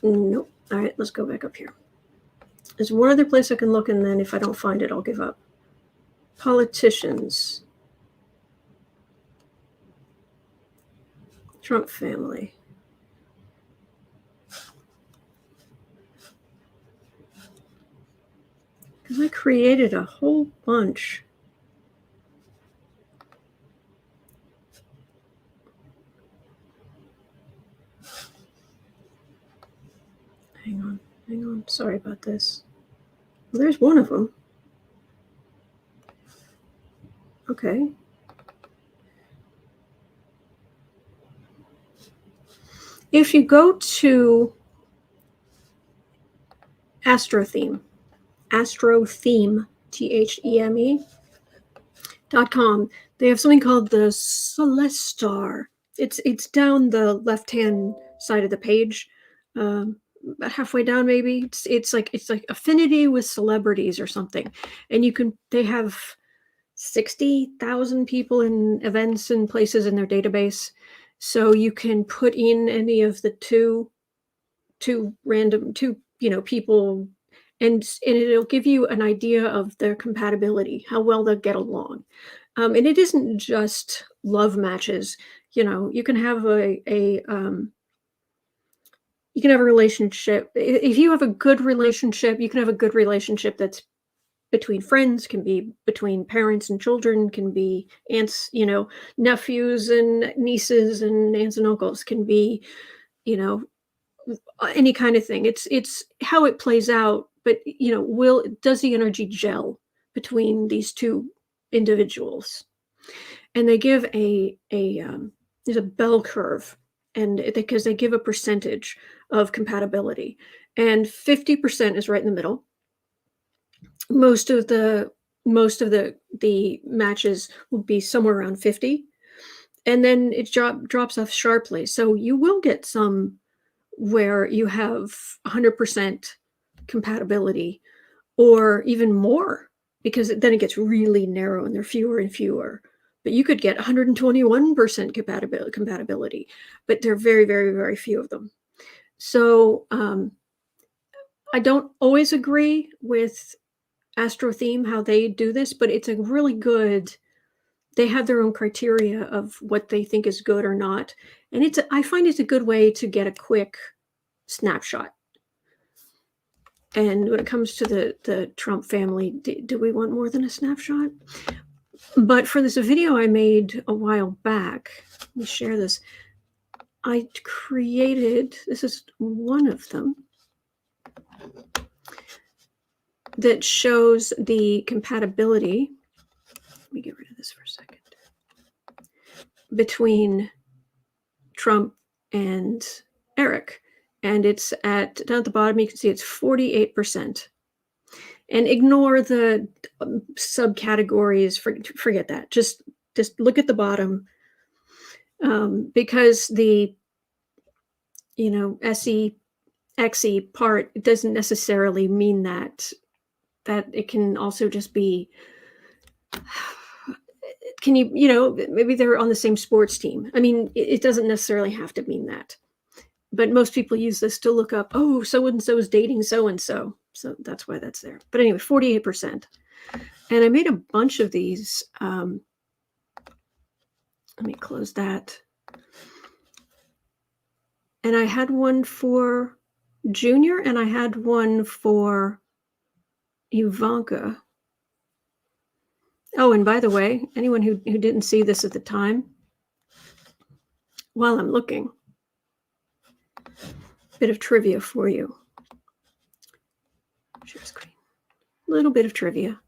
Nope. All right, let's go back up here. There's one other place I can look, and then if I don't find it, I'll give up. Politicians. Trump family. Because I created a whole bunch. Hang on. Sorry about this. Well, there's one of them. Okay. If you go to Astrotheme, THEME.com, they have something called the Celestar. It's down the left-hand side of the page, about halfway down maybe. It's like affinity with celebrities or something, and they have 60,000 people in events and places in their database, so you can put in any of the two random people, and it'll give you an idea of their compatibility, how well they'll get along. And it isn't just love matches. You can have a relationship. If you have a good relationship, you can have a good relationship that's between friends, can be between parents and children, can be aunts, nephews and nieces and aunts and uncles, can be, any kind of thing. It's how it plays out, but does the energy gel between these two individuals? And they give there's a bell curve, and because they give a percentage of compatibility, and 50% is right in the middle. Most of the matches will be somewhere around 50, and then it drops off sharply. So you will get some where you have 100% compatibility, or even more, because then it gets really narrow and there are fewer and fewer. But you could get 121% compatibility, but there are very, very, very few of them. So I don't always agree with Astrotheme, how they do this, but it's a really good, they have their own criteria of what they think is good or not. And I find it's a good way to get a quick snapshot. And when it comes to the Trump family, do we want more than a snapshot? But for this video I made a while back, let me share this. I created, this is one of them, that shows the compatibility. Let me get rid of this for a second. Between Trump and Eric. And it's down at the bottom, you can see it's 48%. And ignore the subcategories, forget that. Just look at the bottom, because the SE, XE part, it doesn't necessarily mean that it can also just be, can maybe they're on the same sports team. I mean, it doesn't necessarily have to mean that. But most people use this to look up, oh, so-and-so is dating so-and-so. So that's why that's there. But anyway, 48%. And I made a bunch of these. Let me close that. And I had one for Junior, and I had one for Ivanka. Oh, and by the way, anyone who didn't see this at the time, while I'm looking, bit of trivia for you. Share screen. A little bit of trivia.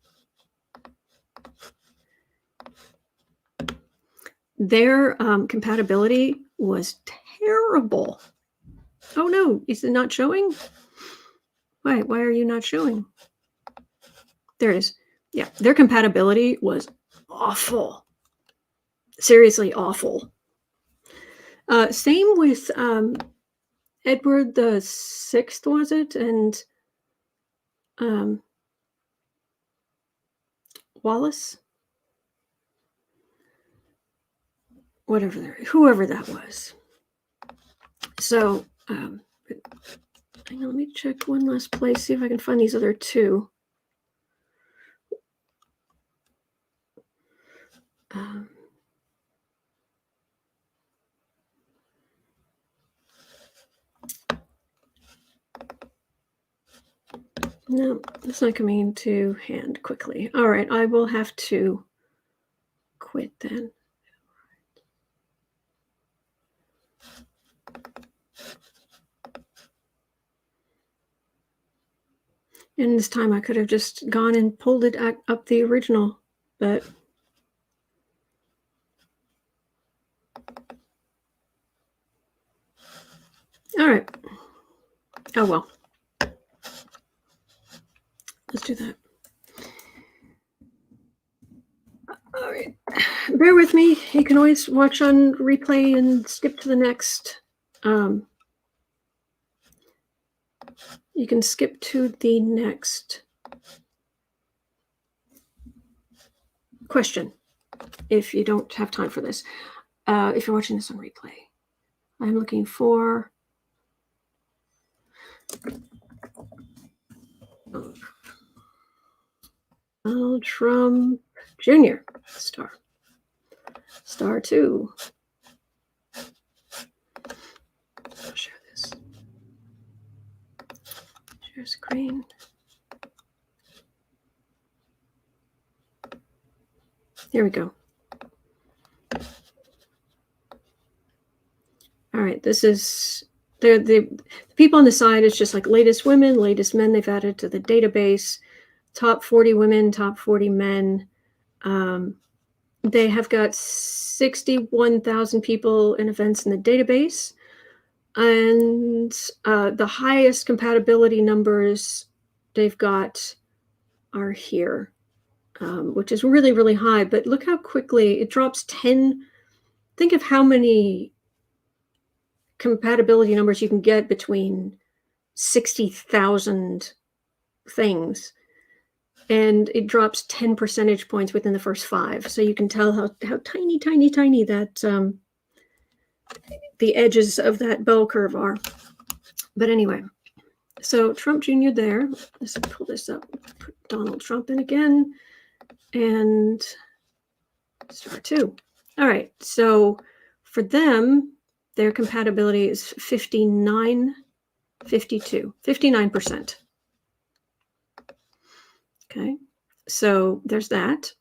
Their compatibility was terrible. Oh no, is it not showing? Why are you not showing? There it is. Yeah, their compatibility was awful. Seriously awful. Same with Edward the VI, was it? And Wallace, whoever that was. So, hang on, let me check one last place, see if I can find these other two. No, it's not coming to hand quickly. All right, I will have to quit then. And this time I could have just gone and pulled it up the original, but all right. Oh well. Let's do that. All right. Bear with me. You can always watch on replay and skip to the next. You can skip to the next question if you don't have time for this. If you're watching this on replay, I'm looking for Donald Trump Jr. Star 2. I'll share this. Share screen. Here we go. All right, this is the people on the side. It's just like latest women, latest men they've added to the database. Top 40 women, top 40 men. They have got 61,000 people and events in the database. And the highest compatibility numbers they've got are here, which is really, really high. But look how quickly it drops 10. Think of how many compatibility numbers you can get between 60,000 things. And it drops 10 percentage points within the first 5. So you can tell how tiny, tiny, tiny that the edges of that bell curve are. But anyway, so Trump Jr. there. Let's pull this up. Put Donald Trump in again. And star 2. All right. So for them, their compatibility is 59%. Okay. So there's that.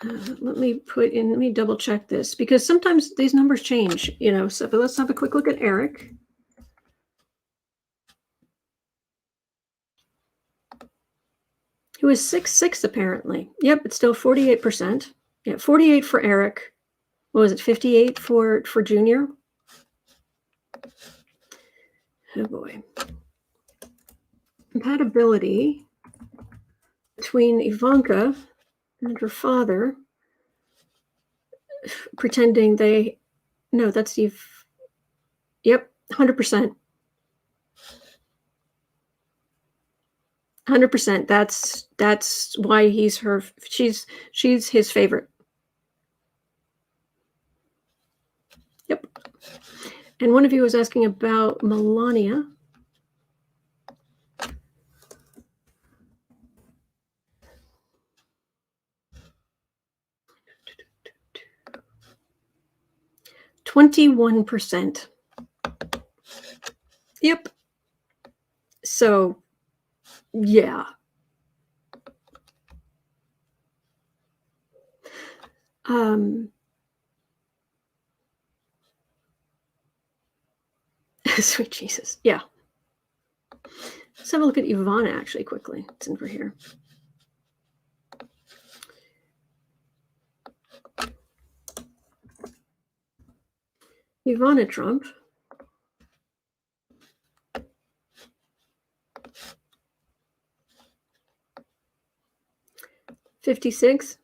Let me double check this because sometimes these numbers change, so but let's have a quick look at Eric. Who is 6'6" apparently. Yep, it's still 48%. Yeah, 48 for Eric. What was it, 58 for Junior? Oh boy. Compatibility between Ivanka and her father, pretending that's Eve. Yep, 100%. 100%. That's why she's his favorite. Yep. And one of you was asking about Melania. %. Yep. So, yeah. Sweet Jesus. Yeah. Let's have a look at Ivana actually quickly, since we're here. Ivana Trump. $56.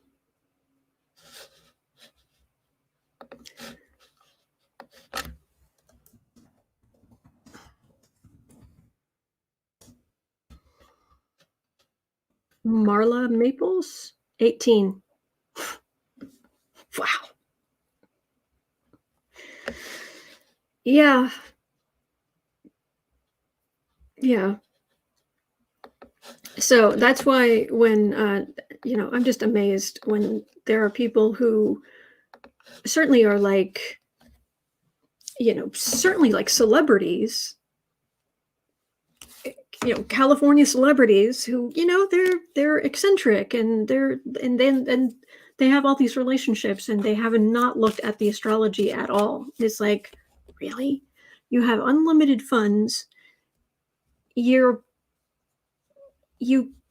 Marla Maples, 18. Wow. Yeah. Yeah. So that's why when, I'm just amazed when there are people who certainly are like, certainly like celebrities, California celebrities who, they're eccentric and then they have all these relationships and they have not looked at the astrology at all. It's like, really? You have unlimited funds. You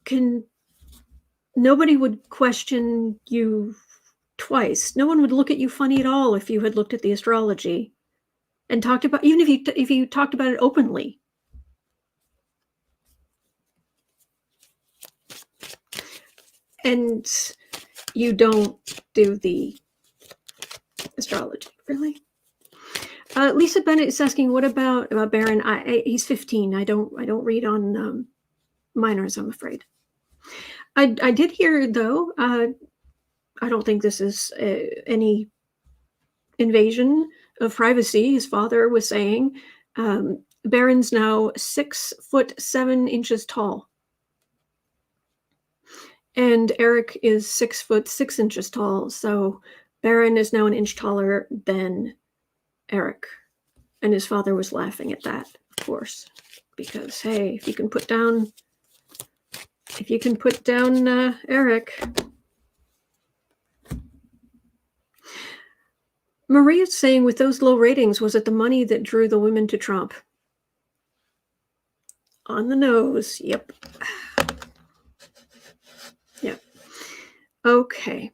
can nobody would question you twice. No one would look at you funny at all if you had looked at the astrology and talked about, even if you talked about it openly. And you don't do the astrology, really. Lisa Bennett is asking, what about Barron? He's 15. I don't read on minors, I'm afraid. I did hear though. I don't think this is any invasion of privacy. His father was saying Barron's now 6'7" tall. And Eric is 6'6" tall. So Barron is now an inch taller than Eric. And his father was laughing at that, of course, because hey, if you can put down Eric. Maria's saying, with those low ratings, was it the money that drew the women to Trump? On the nose. Yep. Yep. Okay.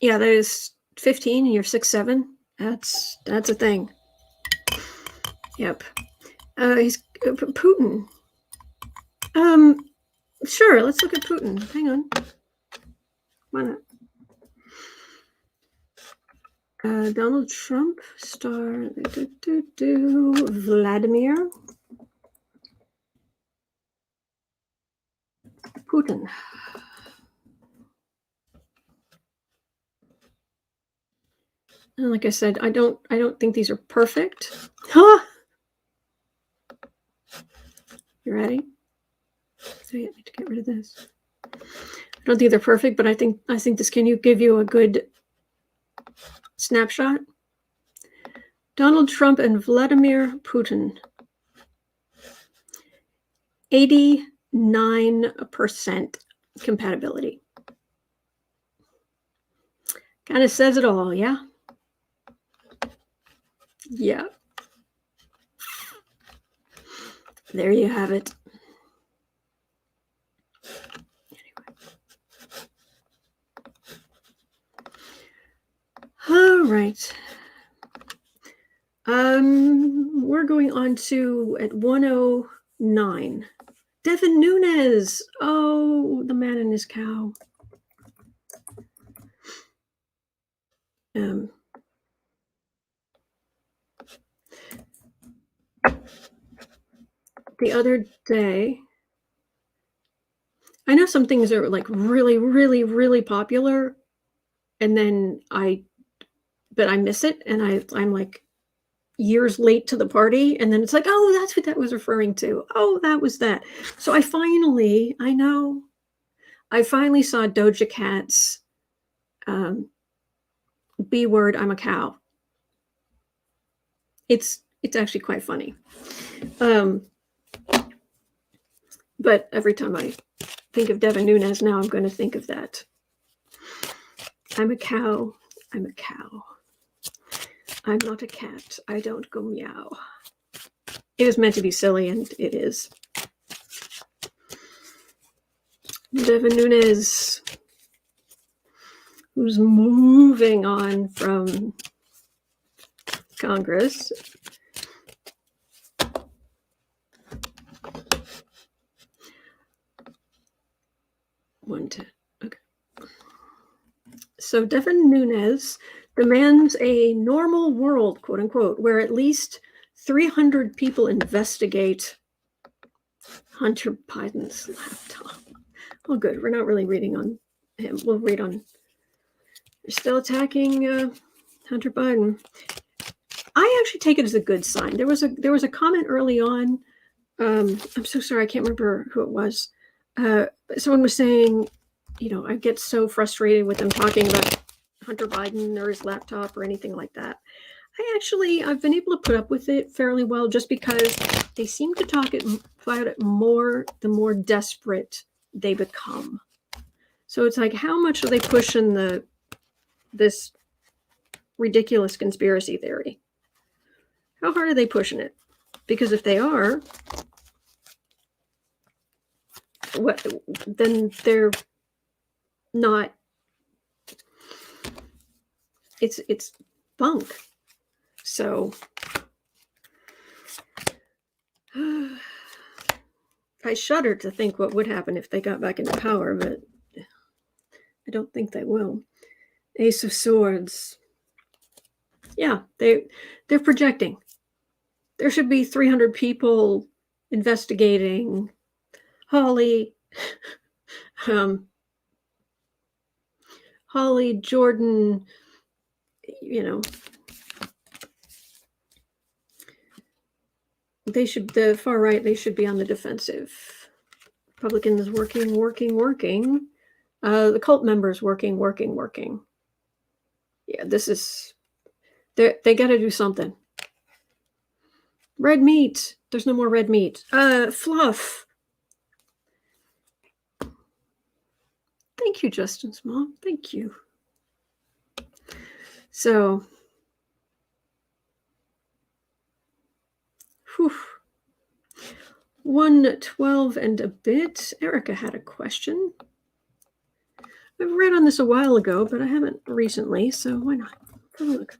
Yeah, that is 15 and you're 6'7". That's a thing. Yep. He's Putin. Sure, let's look at Putin. Hang on. Why not? Donald Trump, star, Vladimir Putin. And like I said, I don't think these are perfect. Huh? You ready? So I need to get rid of this. I don't think they're perfect, but I think this can give you a good snapshot. Donald Trump and Vladimir Putin. 89% compatibility. Kind of says it all, yeah? Yeah. There you have it. All right. We're going on to at 109. Devin Nunes. Oh, the man and his cow. The other day, I know some things are like really, really, really popular, and then I miss it, and I'm like years late to the party, and then it's like, oh, that's what that was referring to. Oh, that was that. So I finally saw Doja Cat's B word, I'm a cow. It's actually quite funny. But every time I think of Devin Nunes now, I'm going to think of that. I'm a cow. I'm a cow. I'm not a cat. I don't go meow. It was meant to be silly, and it is. Devin Nunes, who's moving on from Congress. Okay. So Devin Nunes demands a normal world, quote unquote, where at least 300 people investigate Hunter Biden's laptop. Oh, good. We're not really reading on him. We'll read on. They're still attacking Hunter Biden. I actually take it as a good sign. There was a comment early on. I'm so sorry. I can't remember who it was. Someone was saying, I get so frustrated with them talking about Hunter Biden or his laptop or anything like that. I've been able to put up with it fairly well just because they seem to talk about it more the more desperate they become. So it's like, how much are they pushing this ridiculous conspiracy theory? How hard are they pushing it? Because if they are, then they're not. It's bunk. So I shudder to think what would happen if they got back into power, but I don't think they will. Ace of Swords. Yeah, they're projecting. There should be 300 people investigating Holly, Jordan, the far right, they should be on the defensive. Republicans working. The cult members working. Yeah, they got to do something. Red meat. There's no more red meat. Fluff. Thank you, Justin's mom. Thank you. So, 1:12 and a bit. Erica had a question. I've read on this a while ago, but I haven't recently, so why not? Have a look.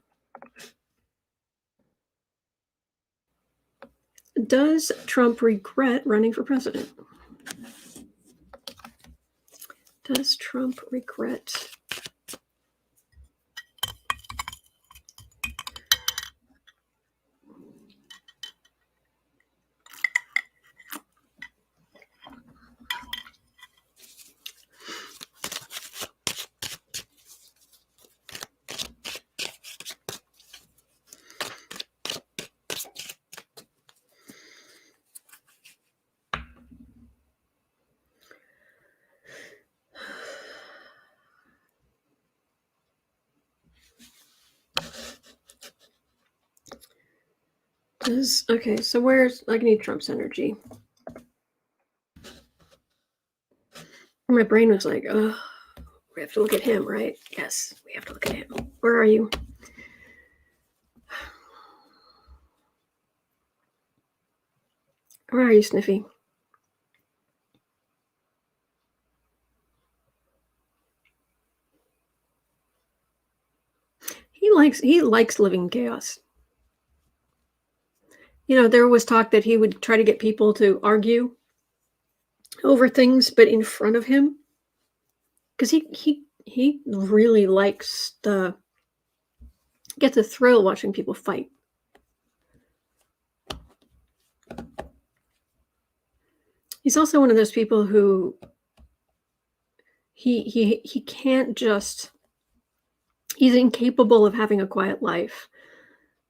Does Trump regret running for president? Does Trump regret? Okay, so I need Trump's energy. My brain was like, oh, we have to look at him, right? Yes, we have to look at him. Where are you? Where are you, Sniffy? He likes living in chaos. There was talk that he would try to get people to argue over things, but in front of him, because he really likes gets a thrill watching people fight. He's also one of those people who he can't just. He's incapable of having a quiet life.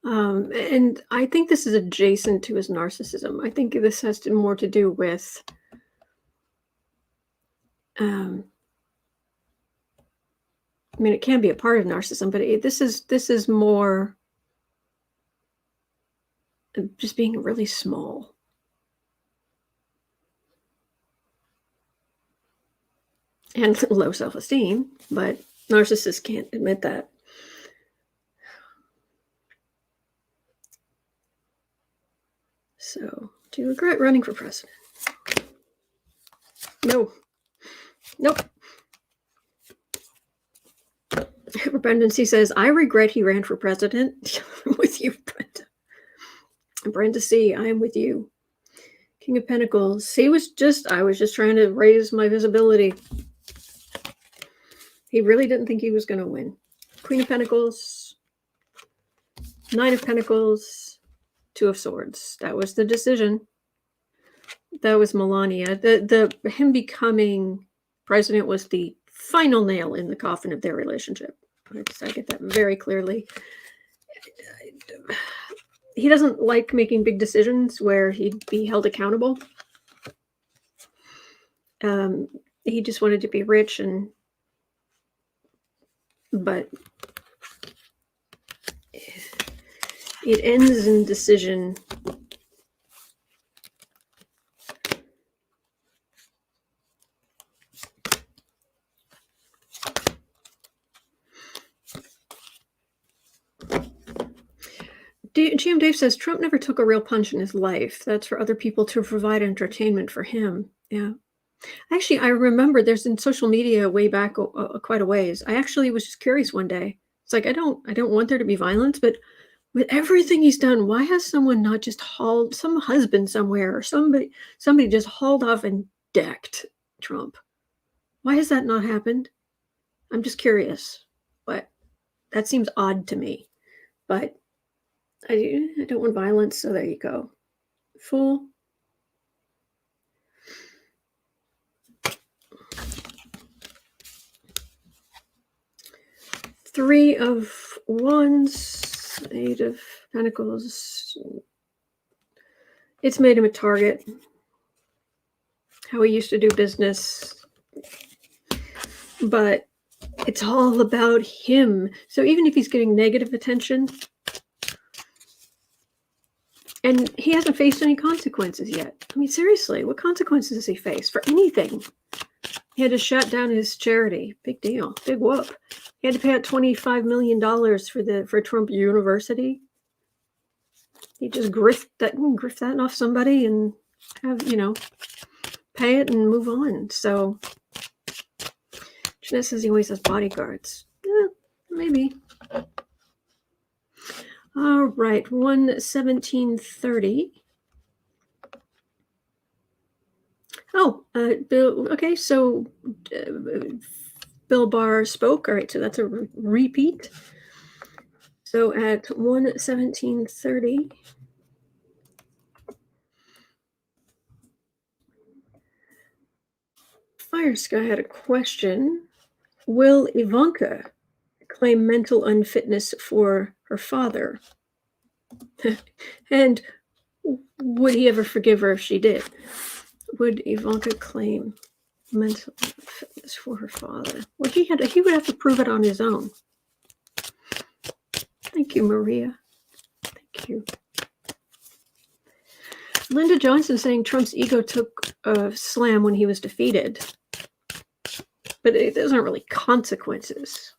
And I think this is adjacent to his narcissism. I think this has more to do with it can be a part of narcissism, but this is more just being really small. And low self-esteem, but narcissists can't admit that. So, do you regret running for president? No. Nope. Brendan C says, I regret he ran for president. I'm with you, Brenda. Brenda C, I am with you. King of Pentacles. I was just trying to raise my visibility. He really didn't think he was going to win. Queen of Pentacles. 9 of Pentacles. Two of Swords. That was the decision. That was Melania. Him becoming president was the final nail in the coffin of their relationship. I get that very clearly. He doesn't like making big decisions where he'd be held accountable. He just wanted to be rich, but it ends in decision. GM Dave says Trump never took a real punch in his life. That's for other people to provide entertainment for him. Yeah. Actually, I remember there's in social media way back quite a ways. I actually was just curious one day. It's like I don't want there to be violence, but with everything he's done, why has someone not just hauled some husband somewhere or somebody just hauled off and decked Trump? Why has that not happened? I'm just curious. But that seems odd to me. But I don't want violence, so there you go. Fool. Three of Wands, Eight of Pentacles. It's made him a target. How he used to do business. But it's all about him. So even if he's getting negative attention, and he hasn't faced any consequences yet. I mean, seriously, what consequences has he faced for anything? He had to shut down his charity. Big deal. Big whoop. He had to pay out $25 million for Trump University. He just grift that off somebody and have, pay it and move on. So Jeanette says he always has bodyguards. Yeah, maybe. All right, 1/17/30. Oh, Bill. Okay, so Bill Barr spoke. All right, so that's a repeat. So at 1/17/30. Fire Sky had a question. Will Ivanka claim mental unfitness for her father? And would he ever forgive her if she did? Would Ivanka claim mental unfitness for her father? Well, he would have to prove it on his own. Thank you, Maria. Thank you. Linda Johnson saying Trump's ego took a slam when he was defeated. But those aren't really consequences.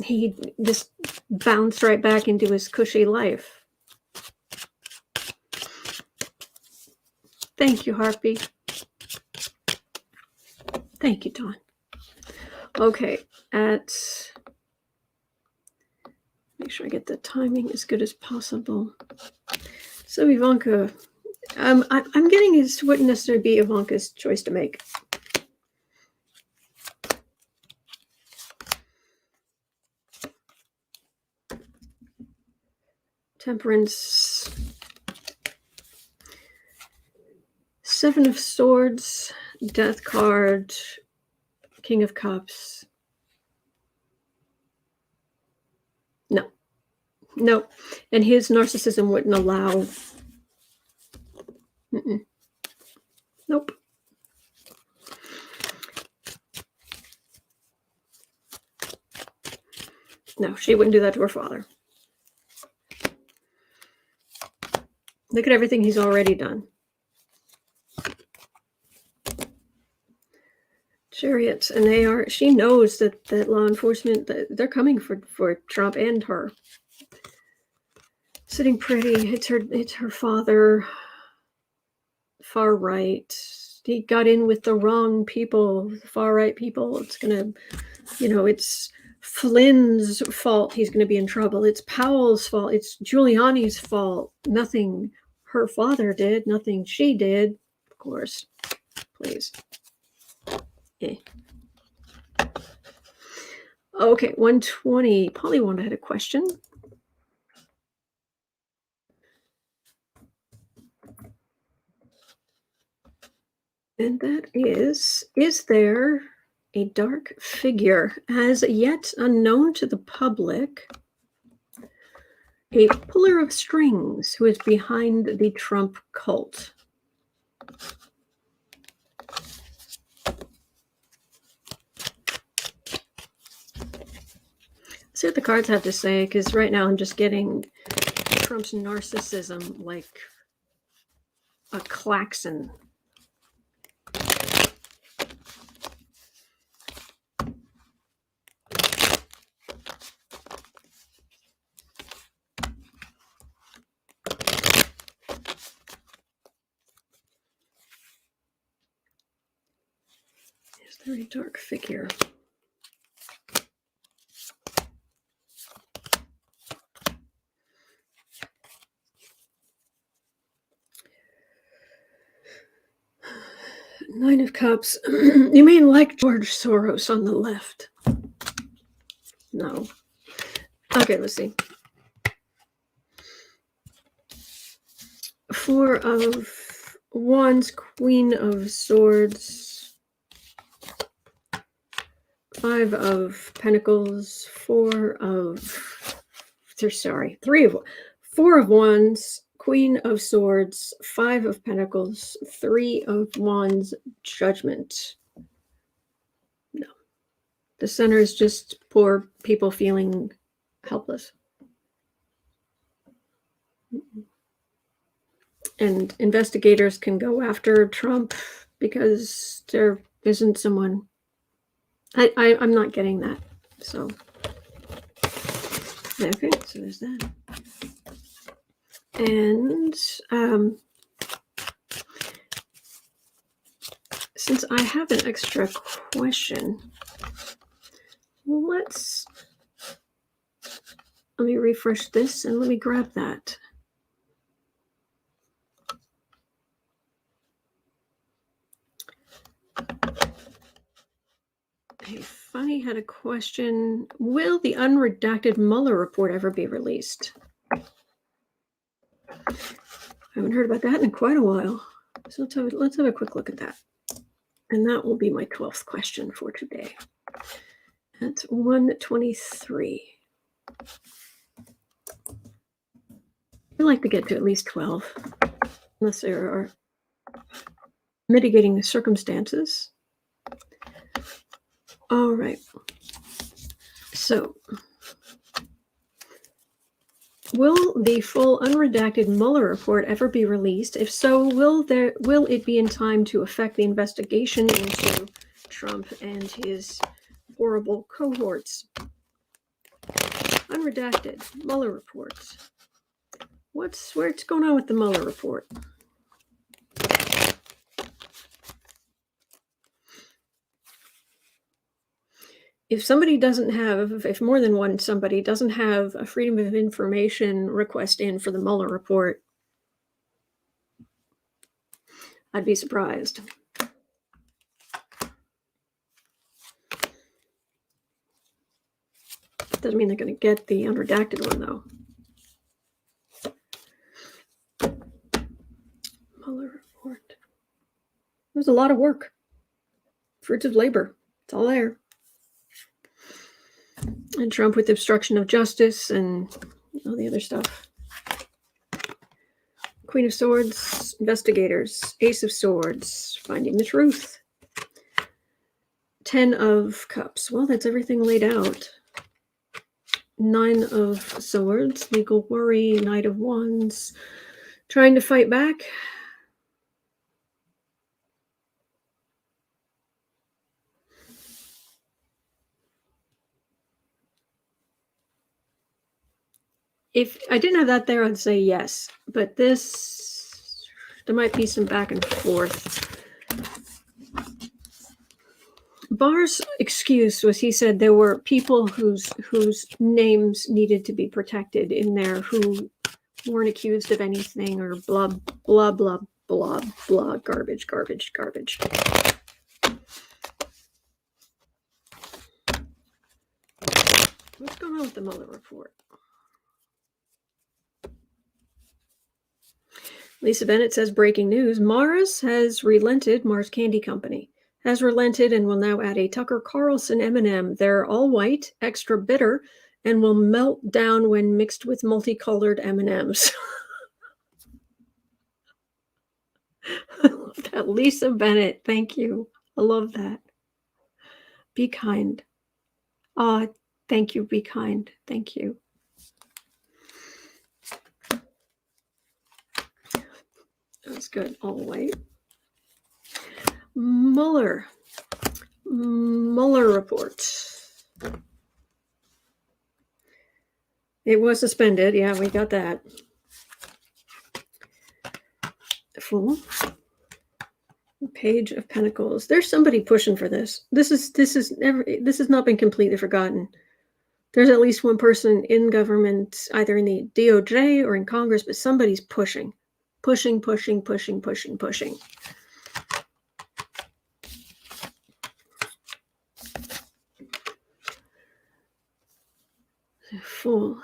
He just bounced right back into his cushy life. Thank you, Harpy. Thank you, Dawn. Okay, make sure I get the timing as good as possible. So Ivanka, I'm getting this wouldn't necessarily be Ivanka's choice to make. Temperance. Seven of Swords, Death card, King of Cups. No. And his narcissism wouldn't allow. Nope. No, she wouldn't do that to her father. Look at everything he's already done. Chariots, and she knows that law enforcement, they're coming for Trump and her. Sitting pretty, it's her father, far right. He got in with the wrong people, far right people. It's gonna, it's Flynn's fault. He's gonna be in trouble. It's Powell's fault. It's Giuliani's fault. Nothing her father did, nothing she did, of course. Please. Okay, 120. Polly Wanda had a question. And that is there a dark figure, as yet unknown to the public, a puller of strings who is behind the Trump cult? See what the cards have to say, because right now I'm just getting Trump's narcissism like a klaxon. Is there a dark figure? Nine of Cups. You mean like George Soros on the left? No. Okay, let's see. Four of Wands, Queen of Swords, Five of Pentacles, Four of Wands, Queen of Swords, Five of Pentacles, Three of Wands, Judgment. No. The center is just poor people feeling helpless. And investigators can go after Trump because there isn't someone. I'm not getting that. So, okay, so there's that. And since I have an extra question, let me refresh this and let me grab that. Hey, Funny had a question. Will the unredacted Mueller report ever be released? I haven't heard about that in quite a while. So let's have a quick look at that. And that will be my 12th question for today. That's 123. I like to get to at least 12, unless there are mitigating circumstances. All right. So, will the full unredacted Mueller report ever be released? If so, will it be in time to affect the investigation into Trump and his horrible cohorts? Unredacted Mueller report. What's going on with the Mueller report? If more than one somebody doesn't have a Freedom of Information request in for the Mueller report, I'd be surprised. Doesn't mean they're going to get the unredacted one, though. Mueller report. It was a lot of work. Fruits of labor. It's all there. And Trump with obstruction of justice and all the other stuff. Queen of Swords, investigators. Ace of Swords, finding the truth. 10 of Cups. Well, that's everything laid out. 9 of Swords, legal worry. Knight of Wands, trying to fight back. If I didn't have that there, I'd say yes. But there might be some back and forth. Barr's excuse was he said there were people whose names needed to be protected in there who weren't accused of anything or blah, blah, blah, blah, blah, garbage. What's going on with the Mueller report? Lisa Bennett says, breaking news, Mars has relented, Mars Candy Company, has relented and will now add a Tucker Carlson M&M. They're all white, extra bitter, and will melt down when mixed with multicolored M&Ms. I love that. Lisa Bennett, thank you. I love that. Be kind. Thank you. Be kind. Thank you. That's good. All white. Mueller Report. It was suspended. Yeah, we got that. Full Page of Pentacles. There's somebody pushing for this. This has not been completely forgotten. There's at least one person in government, either in the DOJ or in Congress, but somebody's pushing. Pushing. Full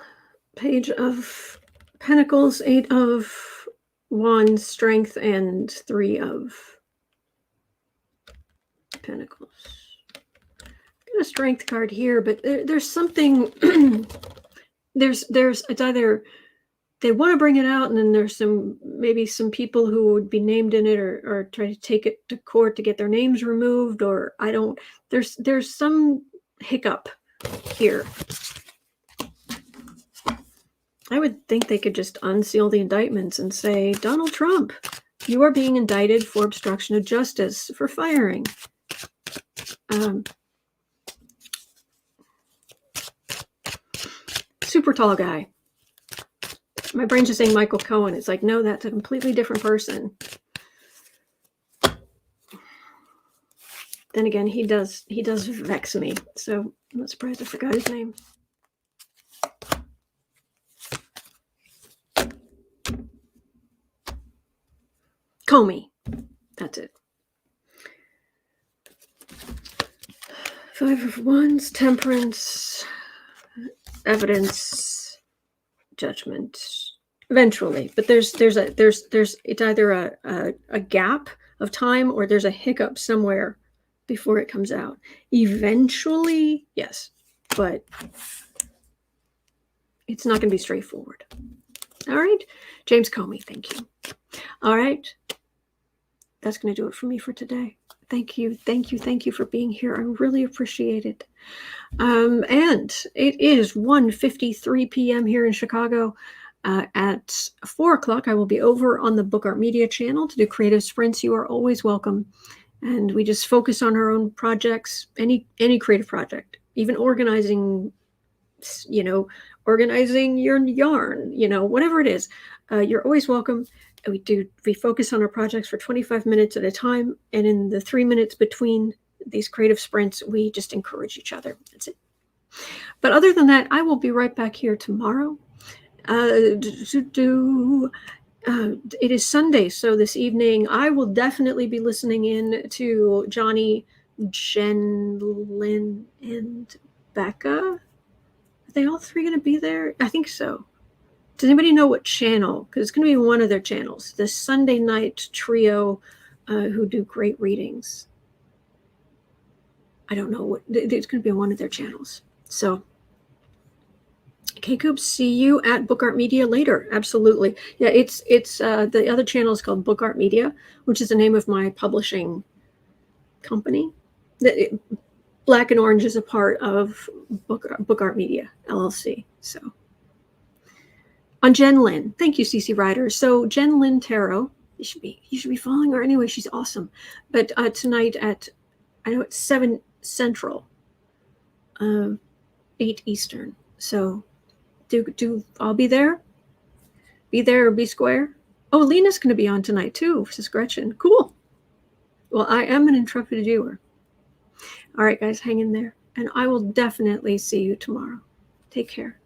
Page of Pentacles, 8 of Wands, Strength, and 3 of Pentacles. Got a Strength card here, but there's something. It's either they want to bring it out, and then there's maybe some people who would be named in it, or try to take it to court to get their names removed, or I don't. There's some hiccup here. I would think they could just unseal the indictments and say, Donald Trump, you are being indicted for obstruction of justice, for firing. Super tall guy. My brain's just saying Michael Cohen. It's like, no, that's a completely different person. Then again, he does vex me. So I'm not surprised I forgot his name. Comey. That's it. 5 of Wands, Temperance, Evidence, Judgment. Eventually, but there's it's either a gap of time or there's a hiccup somewhere before it comes out. Eventually, yes, but it's not going to be straightforward. All right, James Comey, thank you. All right, that's going to do it for me for today. Thank you for being here. I really appreciate it. And it is 1:53 p.m. here in Chicago. At 4 o'clock, I will be over on the Book Art Media channel to do creative sprints. You are always welcome. And we just focus on our own projects, any creative project, even organizing your yarn, whatever it is. You're always welcome. We focus on our projects for 25 minutes at a time. And in the 3 minutes between these creative sprints, we just encourage each other. That's it. But other than that, I will be right back here tomorrow. It is Sunday, so this evening I will definitely be listening in to Johnny, Jen, Lynn, and Becca. Are they all three going to be there? I think so. Does anybody know what channel? Because it's going to be one of their channels. The Sunday night trio who do great readings. I don't know what. It's going to be on one of their channels. So. K-Coop, see you at Book Art Media later. Absolutely. Yeah, it's the other channel is called Book Art Media, which is the name of my publishing company. Black and Orange is a part of Book Art Media, LLC. So on Jen Lynn. Thank you, CC Ryder. So Jen Lynn Tarot, you should be following her anyway. She's awesome. But tonight at, I know it's 7 Central, 8 Eastern. So I'll be there. Be there or be square. Oh, Lena's going to be on tonight too, says Gretchen. Cool. Well, I am an intrepid viewer. All right, guys, hang in there. And I will definitely see you tomorrow. Take care.